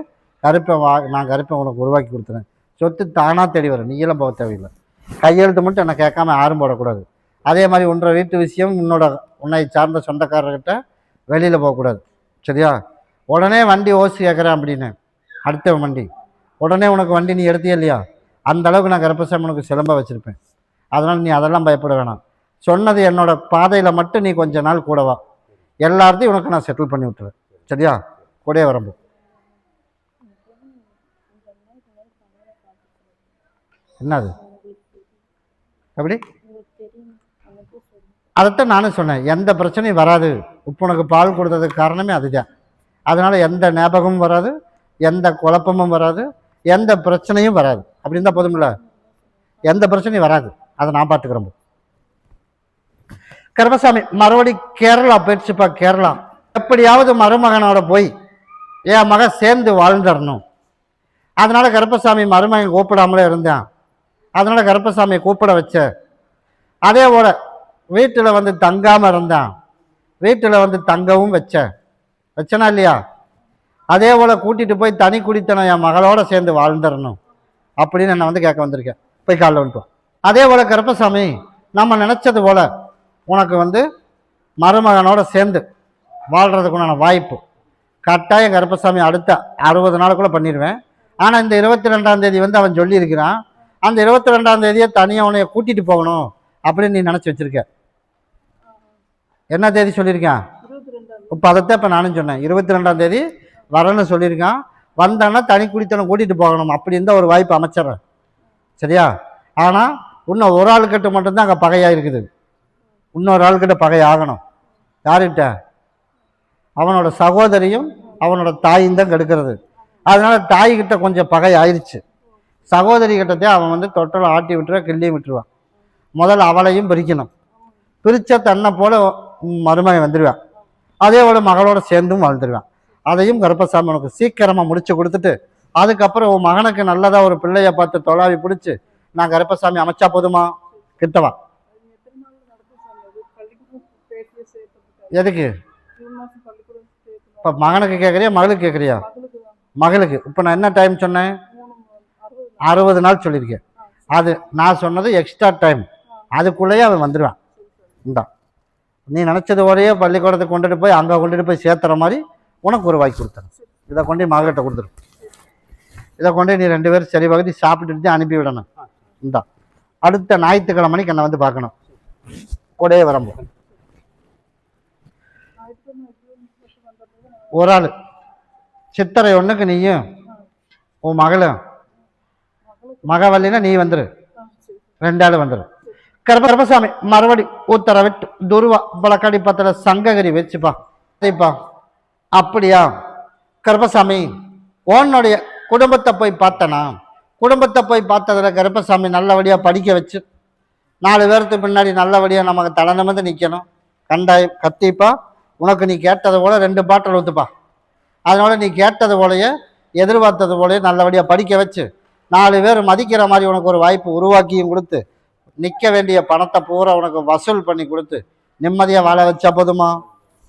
நான் கருப்பை உனக்கு உருவாக்கி கொடுத்துறேன். சொத்து தானாக தேடி வரும், நீங்களும் போக தேவையில்லை. கையெழுத்து மட்டும் என்னை கேட்காம யாரும் போடக்கூடாது. அதே மாதிரி உன்ற வீட்டு விஷயம் உன்னை சார்ந்த சொந்தக்காரர்கிட்ட வெளியில் போகக்கூடாது. சரியா? உடனே வண்டி ஓசி கேட்குறேன் அப்படின்னு அடுத்த வண்டி உடனே உனக்கு வண்டி நீ எடுத்தியே இல்லையா? அந்த அளவுக்கு நான் கருப்பசாமி உனக்கு சிலம்ப வச்சுருப்பேன். அதனால் நீ அதெல்லாம் பயப்பட வேணாம். சொன்னது என்னோட பாதையில் மட்டும் நீ கொஞ்ச நாள் கூட வா. எல்லாத்தையும் உனக்கு நான் செட்டில் பண்ணி விட்டுறேன். சரியா? கூடயே வரம்பு. என்னது அப்படி? அதைத்தான் நானும் சொன்னேன், எந்த பிரச்சனையும் வராது. இப்போ உனக்கு பால் கொடுத்ததுக்கு காரணமே அதுதான். அதனால் எந்த ஞாபகமும் வராது, எந்த குழப்பமும் வராது, எந்த பிரச்சனையும் வராது. அப்படி இருந்தால் போதும்ல, எந்த பிரச்சனையும் வராது. அதை நான் பார்த்துக்கிறேன். கருப்பசாமி மறுபடி கேரளா போயிடுச்சுப்பா. கேரளா எப்படியாவது மருமகனோட போய் என் மகன் சேர்ந்து வாழ்ந்துடணும். அதனால கருப்பசாமி மருமகன் கூப்பிடாமலே இருந்தேன். அதனால கருப்பசாமியை கூப்பிட வச்ச. அதே போல வீட்டில் வந்து தங்காமல் இருந்தான், வீட்டில் வந்து தங்கவும் வச்சனா இல்லையா? அதே போல் கூட்டிகிட்டு போய் தனி குடித்தனம் என் மகளோட சேர்ந்து வாழ்ந்துடணும் அப்படின்னு என்னை வந்து கேட்க வந்திருக்கேன். போய் காலைல வந்துட்டோம். அதே போல் கருப்பசாமி நம்ம நினச்சது போல் உனக்கு வந்து மருமகனோட சேர்ந்து வாழ்கிறதுக்குண்டான வாய்ப்பு கட்டாயம் கருப்பசாமி அடுத்த 60 நாளுக்குள்ளே பண்ணிடுவேன். ஆனால் இந்த 22ஆம் தேதி வந்து அவன் சொல்லியிருக்கிறான், அந்த 22ஆம் தேதியை தனியாக உன்னைய கூட்டிகிட்டு போகணும் அப்படின்னு நீ நினச்சி வச்சுருக்க. என்ன தேதி சொல்லியிருக்கான்? இப்போ அதைத்தான் இப்போ நானும் சொன்னேன். 22ஆம் தேதி வரேன்னு சொல்லியிருக்கான். வந்தான்னா தனி குடித்தனம் கூட்டிகிட்டு போகணும். அப்படி இருந்தால் ஒரு வாய்ப்பு அமைச்சிட்றேன். சரியா? ஆனால் இன்னும் ஒரு ஆளுக்கிட்ட மட்டும்தான் அங்கே பகையாக இருக்குது. இன்னொரு ஆள்கிட்ட பகை ஆகணும். யார்கிட்ட? அவனோட சகோதரியும் அவனோட தாயும் தான் கெடுக்கிறது. அதனால தாய்கிட்ட கொஞ்சம் பகை ஆயிடுச்சு. சகோதரி கிட்டத்தே அவன் வந்து தொட்டலை ஆட்டி விட்டுருவான், கிள்ளியும் விட்டுருவான். முதல்ல அவளையும் பிரிக்கணும். பிரித்த தன்னை போல மருமகன் வந்துடுவான். அதே போல மகளோட சேர்ந்தும் வாழ்ந்துடுவான். அதையும் கருப்பசாமி உனக்கு சீக்கிரமாக முடிச்சு கொடுத்துட்டு அதுக்கப்புறம் உன் மகனுக்கு நல்லதாக ஒரு பிள்ளைய பார்த்து தொலாவி பிடிச்சி நான் கருப்பசாமி அமைச்சா போதுமா? கிட்டவா. எதுக்கு? இப்போ மகனுக்கு கேட்குறியா மகளுக்கு கேட்குறியா? மகளுக்கு. இப்போ நான் என்ன டைம் சொன்னேன்? 60 நாள் சொல்லியிருக்கேன். அது நான் சொன்னது எக்ஸ்ட்ரா டைம். அதுக்குள்ளேயே அவன் வந்துடுவான். இந்தா நீ நினச்சது ஒரே பள்ளிக்கூடத்துக்கு கொண்டுட்டு போய் அங்கே கொண்டுட்டு போய் சேர்த்துற மாதிரி உனக்கு ஒரு வாய்ப்பு கொடுத்தேன். இதை கொண்டு மகள்கிட்ட கொடுத்துரு. இதை கொண்டு நீ 2 பேரும் சரி பகுதி சாப்பிட்டுட்டு அனுப்பி விடணும். இந்தா அடுத்த ஞாயிற்றுக்கிழமைக்கு என்னை வந்து பார்க்கணும். கூடயே வரம்போ ஒரு ஆள் சித்திரை 1க்கு நீயும் உன் மகளும், மகவல்லினா நீ வந்துரு, 2 ஆள் வந்துரு. கருப்பசாமி மறுபடி உத்தரவிட்டு துருவா பழக்கடி பத்திர சங்ககிரி வச்சுப்பா. சரிப்பா. அப்படியா கருப்பசாமி, உன்னுடைய குடும்பத்தை போய் பார்த்தனா? குடும்பத்தை போய் பார்த்ததுல கருப்பசாமி நல்லபடியாக படிக்க வச்சு 4 பேருக்கு பின்னாடி நல்லபடியாக நமக்கு தலை நிமிர்ந்து நிற்கணும். கண்டாயம் கத்திப்பா. உனக்கு நீ கேட்டது போல 2 பாட்டில் ஊற்றுப்பா. அதனால நீ கேட்டது போலயே எதிர்பார்த்தது போலயே நல்லபடியாக படிக்க வச்சு 4 பேர் மதிக்கிற மாதிரி உனக்கு ஒரு வாய்ப்பு உருவாக்கியும் கொடுத்து நிற்க வேண்டிய பணத்தை பூரா உனக்கு வசூல் பண்ணி கொடுத்து நிம்மதியாக வாழ வச்சா போதுமா?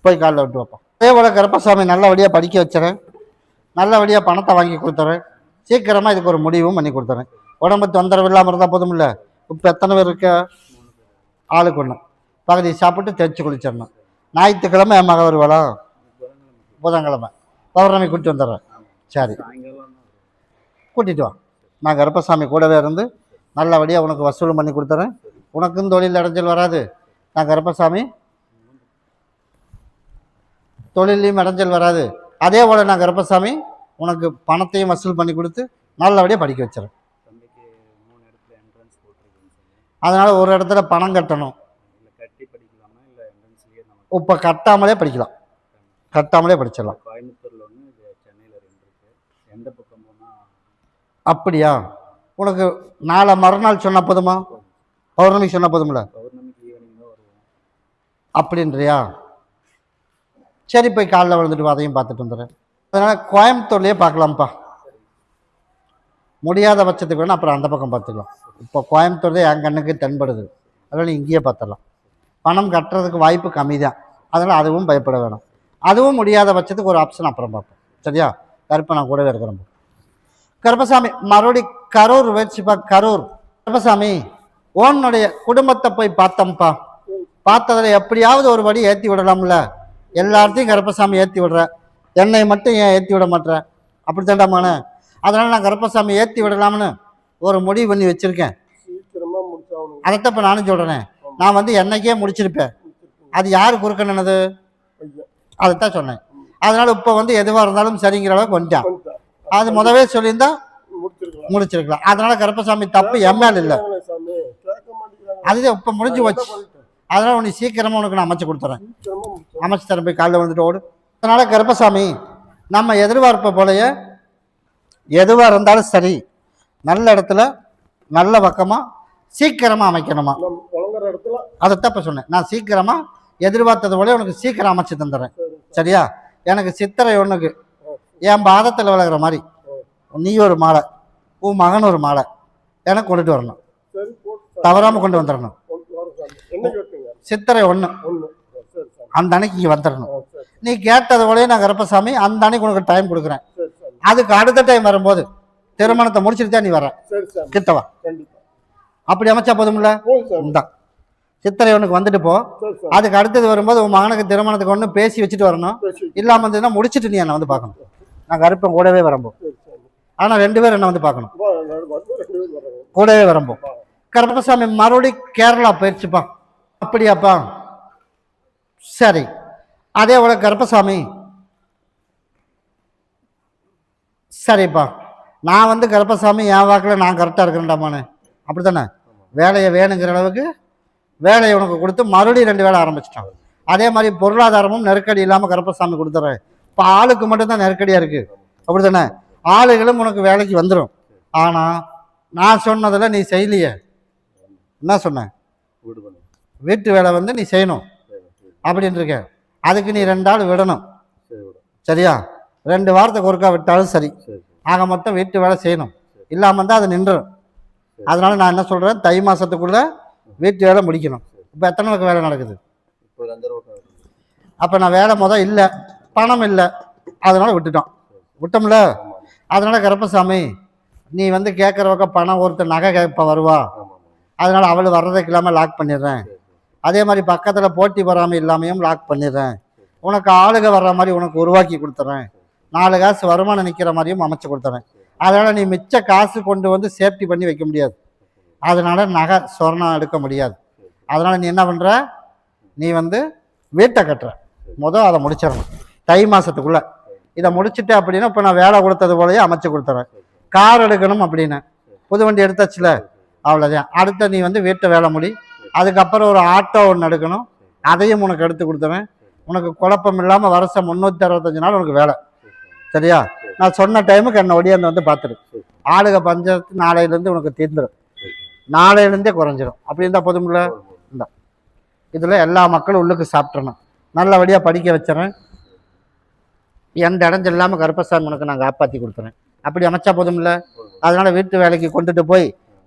போய் காலில் விட்டு வைப்பான். அதே போல் கருப்பசாமி நல்லபடியாக படிக்க வச்சுறேன், நல்லபடியாக பணத்தை வாங்கி கொடுத்துறேன், சீக்கிரமாக இதுக்கு ஒரு முடிவும் பண்ணி கொடுத்துறேன். உடம்பு தொந்தரவு இல்லாமல் இருந்தால் போதும் இல்லை. இப்போ எத்தனை பேர் இருக்க? ஆளுக்கு ஒன்று. பகுதி சாப்பிட்டு தேய்ச்சி குளிச்சிடணும். ஞாயிற்றுக்கிழமை என் மக வருவாளா? புதன்கிழமை பௌர்ணமி கூட்டிட்டு வந்துடுறேன். சரி, கூட்டிகிட்டு வா. நான் கருப்பசாமி கூடவே இருந்து நல்லபடியாக உனக்கு வசூல் பண்ணி கொடுத்துறேன். உனக்கும் தொழில் இடைஞ்சல் வராது. நான் கருப்பசாமி தொழிலையும் இடைஞ்சல் வராது. அதே போல் நான் கருப்பசாமி உனக்கு பணத்தையும் வசூல் பண்ணி கொடுத்து நல்லபடியாக படிக்க வச்சிடறேன். அதனால் ஒரு இடத்துல பணம் கட்டணும். இப்போ கட்டாமலே படிக்கலாம், கட்டாமலே படிச்சிடலாம். அப்படியா? உனக்கு நாளை மறுநாள் சொன்ன போதுமா? பௌர்ணமி சொன்ன போதும்ல அப்படின்றியா? சரி, போய் காலைல விழுந்துட்டு அதையும் பார்த்துட்டு வந்துடுறேன். அதனால் கோயம்புத்தூர்லேயே பார்க்கலாம்ப்பா. முடியாத பட்சத்துக்கு வேணால் அப்புறம் அந்த பக்கம் பார்த்துக்கலாம். இப்போ கோயம்புத்தூர்லேயே என் கண்ணுக்கு தென்படுது. அதனால் இங்கேயே பார்த்துடலாம். பணம் கட்டுறதுக்கு வாய்ப்பு கம்மி தான். அதனால் அதுவும் பயப்பட வேணும். அதுவும் முடியாத பட்சத்துக்கு ஒரு ஆப்ஷன் அப்புறம் பார்ப்போம். சரியா? கருப்பை நான் கூடவே இருக்கிறேன். கருப்பசாமி மறுபடி கரூர் வச்சுப்பா. கரூர் கருப்பசாமி உன்னுடைய குடும்பத்தை போய் பார்த்தோம்ப்பா. பார்த்ததில் எப்படியாவது ஒரு படி ஏற்றி விடலாம்ல. எல்லாத்தையும் கருப்பசாமி ஏற்றி விடுற, என்னை மட்டும் ஏன் ஏற்றி விட மாட்டேற? அப்படி தாண்டாமான. அதனால் நான் கருப்பசாமி ஏற்றி விடலாம்னு ஒரு முடிவு பண்ணி வச்சுருக்கேன். அதைத்தான் இப்போ நானும் சொல்கிறேன். நான் வந்து என்னைக்கே முடிச்சிருப்பேன். அது யார் குறுக்கணுனது? அதைத்தான் சொன்னேன். அதனால் இப்போ வந்து எதுவாக இருந்தாலும் சரிங்கிற அளவுக்கு வந்துட்டான். அது முதவே சொல்லியிருந்தா முடிச்சிருக்கலாம். அதனால் கருப்பசாமி தப்பு எம்எல் இல்லை. அதுதான் இப்போ முடிஞ்சு போச்சு. அதனால் உனக்கு சீக்கிரமாக உனக்கு நான் அமைச்சு கொடுத்துறேன். அமைச்சு தரேன். போய் காலையில் வந்துட்டு ஓடு. அதனால் கருப்பசாமி நம்ம எதிர்பார்ப்பை போலையே எதுவாக இருந்தாலும் சரி, நல்ல இடத்துல நல்ல பக்கமாக சீக்கிரமாக அமைக்கணுமா? அதைத்தான் இப்போ சொன்னேன். நான் சீக்கிரமாக எதிர்பார்த்தது போல உனக்கு சீக்கிரம் அமைச்சு தந்துடுறேன். சரியா? எனக்கு சித்திரை ஒன்றுக்கு என் பாதத்தில் விலகிற மாதிரி நீ ஒரு மாலை, உன் மகன் ஒரு மாலை எனக்கு கொண்டுட்டு வரணும். தவறாமல் கொண்டு வந்துடணும். சித்திரை 1 அந்த அன்னைக்கு இங்கே வந்துடணும். நீ கேட்டது போலயே நான் கருப்பசாமி அந்த அன்னைக்கு உனக்கு டைம் கொடுக்குறேன். அதுக்கு அடுத்த டைம் வரும்போது திருமணத்தை முடிச்சுட்டு தான் நீ வர கிட்டவா. அப்படி அமைச்சா போதும்ல. இந்த சித்திரை 1க்கு வந்துட்டு போ. அதுக்கு அடுத்தது வரும்போது உன் மகனுக்கு திருமணத்துக்கு ஒன்று பேசி வச்சுட்டு வரணும். இல்லாமல் இருந்ததுன்னா முடிச்சுட்டு நீ என்னை வந்து பார்க்கணும். நான் கருப்பன் கூடவே வரம்போ. ஆனால் 2 பேரும் என்ன வந்து பார்க்கணும். கூடவே வரம்போ. கருப்பசாமி மறுபடி கேரளா போயிடுச்சுப்பா. அப்படியாப்பா? சரி. அதே போல கருப்பசாமி சரிப்பா. நான் வந்து கருப்பசாமி என் வாக்கில் நான் கரெக்டாக இருக்கிறேன்டாமானே. அப்படி தானே? வேலையை வேணுங்கிற அளவுக்கு வேலையை உனக்கு கொடுத்து மறுபடியும் 2 வேலை ஆரம்பிச்சிட்டாங்க. அதே மாதிரி பொருளாதாரமும் நெருக்கடி இல்லாமல் கருப்பசாமி கொடுத்துட்றேன். இப்போ ஆளுக்கு மட்டும்தான் நெருக்கடியாக இருக்குது. அப்படி தானே? ஆளுகளும் உனக்கு வேலைக்கு வந்துடும். ஆனால் நான் சொன்னதில் நீ செய்யலையே. என்ன சொன்னேன்? வீட்டு வேலை வந்து நீ செய்யணும் அப்படின்னு இருக்க. அதுக்கு நீ 2 ஆள் விடணும். சரியா? 2 வாரத்துக்கு ஒருக்கா விட்டாலும் சரி. ஆக மொத்தம் வீட்டு வேலை செய்யணும். இல்லாமல் தான் அது நின்றுடும். அதனால நான் என்ன சொல்கிறேன், தை மாதத்துக்குள்ளே வீட்டு வேலை முடிக்கணும். இப்போ எத்தனை பேருக்கு வேலை நடக்குது? அப்போ நான் வேலை இல்லை, பணம் இல்லை, அதனால் விட்டோம்ல. அதனால் கருப்பசாமி நீ வந்து கேட்குற பக்கம் பணம் ஒருத்தர் நகை கேட்ப வருவா. அதனால் அவள் வர்றதுக்கு இல்லாமல் லாக் பண்ணிடுறேன். அதே மாதிரி பக்கத்தில் போட்டி வராமல் இல்லாமையும் லாக் பண்ணிடுறேன். உனக்கு ஆளுக வர்ற மாதிரி உனக்கு உருவாக்கி கொடுத்துட்றேன். 4 காசு வருமானம் நிற்கிற மாதிரியும் அமைச்சு கொடுத்துறேன். அதனால் நீ மிச்ச காசு கொண்டு வந்து சேஃப்டி பண்ணி வைக்க முடியாது. அதனால் நகை சொர்ணம் எடுக்க முடியாது. அதனால் நீ என்ன பண்ணுற, நீ வந்து வீட்டை கட்டுற அதை முடிச்சிடணும் தை மாதத்துக்குள்ளே. இதை முடிச்சுட்டு அப்படின்னா இப்போ நான் வேலை கொடுத்தது போலயே அமைச்சு கொடுத்துறேன். கார் எடுக்கணும் அப்படின்னு புது வண்டி எடுத்தாச்சுல, அவ்வளோதான். அடுத்த நீ வந்து வீட்டை வேலை முடி. அதுக்கப்புறம் ஒரு ஆட்டோ ஒன்று எடுக்கணும், அதையும் உனக்கு எடுத்து கொடுத்துறேன். உனக்கு குழப்பம் இல்லாமல் வருஷம் 365 நாள் உனக்கு வேலை. சரியா? நான் சொன்ன டைமுக்கு என்னை ஒடியாந்து வந்து பார்த்துரு. ஆளுக பஞ்சத்து நாளையிலேருந்து உனக்கு தீர்ந்துடும். நாளையிலேருந்தே குறைஞ்சிடும். அப்படி இருந்தால் போதும்ல. இந்த இதில் எல்லா மக்களும் உள்ளுக்கு சாப்பிட்றணும். நல்லபடியாக படிக்க வச்சுறேன். எந்த இடைஞ்சல் இல்லாமல் கருப்பசாமி உனக்கு நான் காப்பாற்றி கொடுத்துறேன். அப்படி அமைச்சா போதும்ல. அதனால் வீட்டு வேலைக்கு கொண்டுட்டு போய்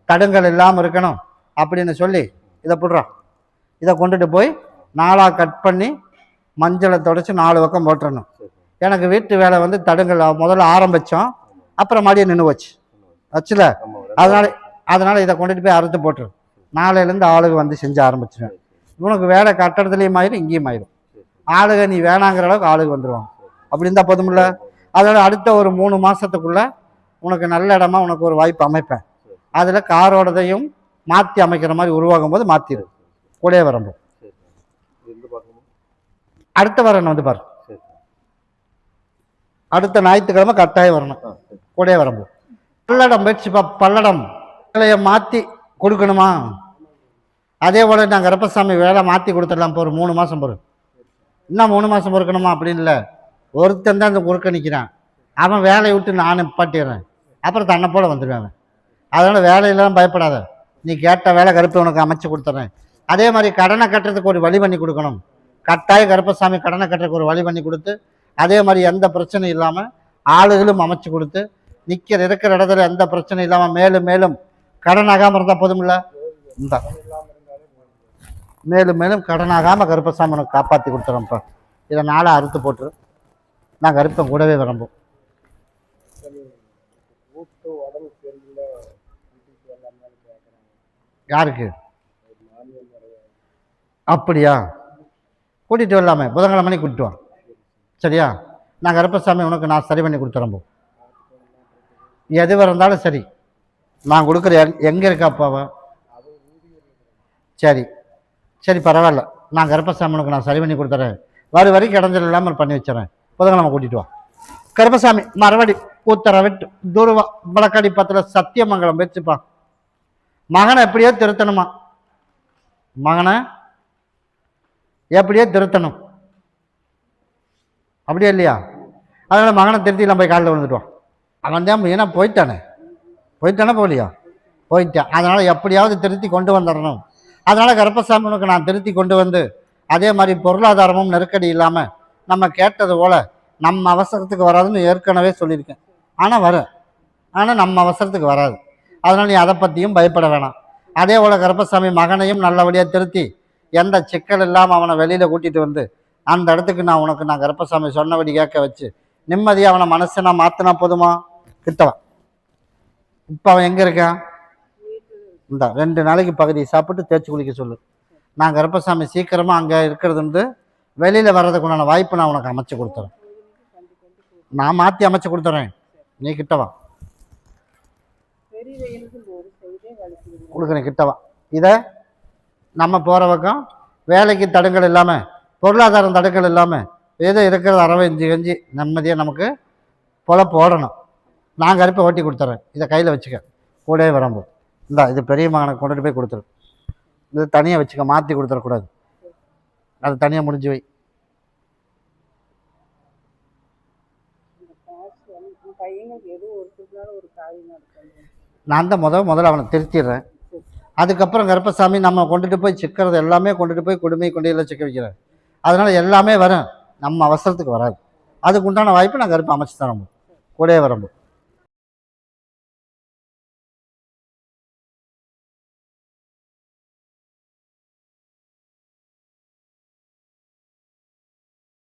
தடுங்கள் இல்லாமல் இருக்கணும் அப்படின்னு சொல்லி இதை போடுறான். இதை கொண்டுட்டு போய் 4ஆக கட் பண்ணி மஞ்சளை தொடச்சி 4 பக்கம் போட்டுறணும். எனக்கு வீட்டு வேலை வந்து தடுங்கல் முதல்ல ஆரம்பித்தோம், அப்புறம் மறுபடியும் நின்று வச்சு வச்சுல. அதனால இதை கொண்டுட்டு போய் அறுத்து போட்டுரு. நாளையிலேருந்து ஆளுக வந்து செஞ்சு ஆரம்பிச்சிடுவேன். உனக்கு வேலை கட்டடத்துலேயும் ஆயிடும், இங்கேயும் ஆயிடும். ஆளுக நீ வேணாங்கிற அளவுக்கு ஆளுக வந்துடுவாங்க. அப்படி இருந்தால் போதுமில்ல. அதனால் அடுத்த ஒரு 3 மாதத்துக்குள்ளே உனக்கு நல்ல இடமா உனக்கு ஒரு வாய்ப்பு அமைப்பேன். அதில் காரோடதையும் மாற்றி அமைக்கிற மாதிரி உருவாகும் போது மாற்றிடு. கூடயே வரம்பு அடுத்த வரணும் வந்து பாரு. அடுத்த ஞாயிற்றுக்கிழமை கட்டாயம் வரணும். கூடயே வரம்பு பல்லடம் போயிடுச்சுப்பா. பல்லடம் வேலையை மாற்றி கொடுக்கணுமா? அதே போல் நான் கருப்பசாமி வேலை மாற்றி கொடுத்துடலாம். இப்போ ஒரு 3 மாதம் பொறு. இன்னும் 3 மாதம் பொறுக்கணுமா அப்படின்னு இல்லை. ஒருத்தன் தான் அந்த குறுக்க நிற்கிறான். அவன் வேலையை விட்டு நான் நிப்பாட்டிடுறேன். அப்புறம் தன்னை போல் வந்துடுவேன். அதனால் வேலையெல்லாம் பயப்படாத. நீ கேட்ட வேலை கருப்பை உனக்கு அமைச்சு கொடுத்துட்றேன். அதே மாதிரி கடனை கட்டுறதுக்கு ஒரு வழி பண்ணி கொடுக்கணும். கட்டாய கருப்பசாமி கடனை கட்டுறதுக்கு ஒரு வழி பண்ணி கொடுத்து, அதே மாதிரி எந்த பிரச்சனையும் இல்லாமல் ஆளுகளும் அமைச்சு கொடுத்து, இருக்கிற இடத்துல எந்த பிரச்சனையும் இல்லாமல் மேலும் மேலும் கடனாகாமல் இருந்தால் போதுமில்ல. இந்த மேலும் மேலும் கடனாகாமல் கருப்பசாமி உனக்கு காப்பாற்றி கொடுத்துறோம்ப்பா. இதை 4 அறுத்து போட்டுரு. நான் கருப்பன் கூடவே விரும்பும். யாருக்கு? அப்படியா? கூட்டிகிட்டு வரலாமே. புதன்கிழமை கூட்டிட்டு வா. சரியா? நான் கருப்பசாமி உனக்கு நான் சரி பண்ணி கொடுத்துறம்போ. எது இருந்தாலும் சரி. நான் கொடுக்குற எங்கே இருக்காப்பாவ? சரி சரி பரவாயில்ல. நான் கருப்பசாமி உனக்கு நான் சரி பண்ணி கொடுத்துறேன். வரைக்கும் இடைஞ்சல் இல்லாமல் பண்ணி வச்சுறேன். புதன்கிழமை கூட்டிட்டு வா. கருப்பசாமி மறுபடி உத்தரவிட்டு துருவா வழக்காடி பத்தில் சத்தியமங்கலம் வச்சுப்பா. மகனை எப்படியோ திருத்தணுமா? மகனை எப்படியோ திருத்தணும். அப்படியே இல்லையா? அதனால் மகனை திருத்திலாம் போய் காலில் விழுந்துட்டுவான். அவன் தான் ஏன்னா போயிட்டானே போகலையா? போயிட்டான். அதனால் எப்படியாவது திருத்தி கொண்டு வந்துடணும். அதனால் கருப்பசாமி உனக்கு நான் திருத்தி கொண்டு வந்து, அதே மாதிரி பொருளாதாரமும் நெருக்கடி இல்லாமல் நம்ம கேட்டது போல் நம்ம அவசரத்துக்கு வராதுன்னு ஏற்கனவே சொல்லியிருக்கேன். ஆனால் நம்ம அவசரத்துக்கு வராது. அதனால் நீ அதை பற்றியும் பயப்பட வேணாம். அதே போல் கருப்பசாமி மகனையும் நல்லபடியாக திருத்தி எந்த சிக்கல் இல்லாமல் அவனை வெளியில் கூட்டிகிட்டு வந்து அந்த இடத்துக்கு நான் கருப்பசாமி சொன்னபடி கேட்க வச்சு நிம்மதியாக அவனை மனசை நான் மாற்றினா போதுமா? கிட்டவன் இப்போ அவன் எங்கே இருக்கான்? இந்த 2 நாளைக்கு பகுதி சாப்பிட்டு தேய்ச்சி குளிக்க சொல்லு. நான் கருப்பசாமி சீக்கிரமாக அங்கே இருக்கிறது வந்து வெளியில் வர்றதுக்கு உண்டான வாய்ப்பு நான் உனக்கு அமைச்சு கொடுத்துறேன். நான் மாற்றி அமைச்சு கொடுத்துறேன். நீ கிட்டவா கொடுக்குறேன். கிட்டவா. இதை நம்ம போகிற பக்கம் வேலைக்கு தடுங்கள் இல்லாமல், பொருளாதாரம் தடுங்கள் இல்லாமல், ஏதோ இருக்கிறது அறவை கஞ்சி நிம்மதியாக நமக்கு பொழப்பு ஓடணும். நான் கருப்பை ஓட்டி கொடுத்துட்றேன். இதை கையில் வச்சுக்க. கூடவே வரம்போ. இந்தா இது பெரிய மகனை கொண்டுட்டு போய் கொடுத்துரு. இது தனியாக வச்சுக்க. மாற்றி கொடுத்துடக்கூடாது. அது தனியாக முடிஞ்சு வை. நான் தான் முதல்ல அவனை திருத்திடுறேன். அதுக்கப்புறம் கருப்பசாமி நம்ம கொண்டுட்டு போய் சிக்கிறது எல்லாமே கொண்டுட்டு போய் குடுமை கொண்டையில் சிக்க வைக்கிறேன். அதனால் எல்லாமே வரும். நம்ம அவசரத்துக்கு வராது. அதுக்கு உண்டான வாய்ப்பு நான் கருப்பை அமைச்சு தரம்போ. கூடவே வரம்போ.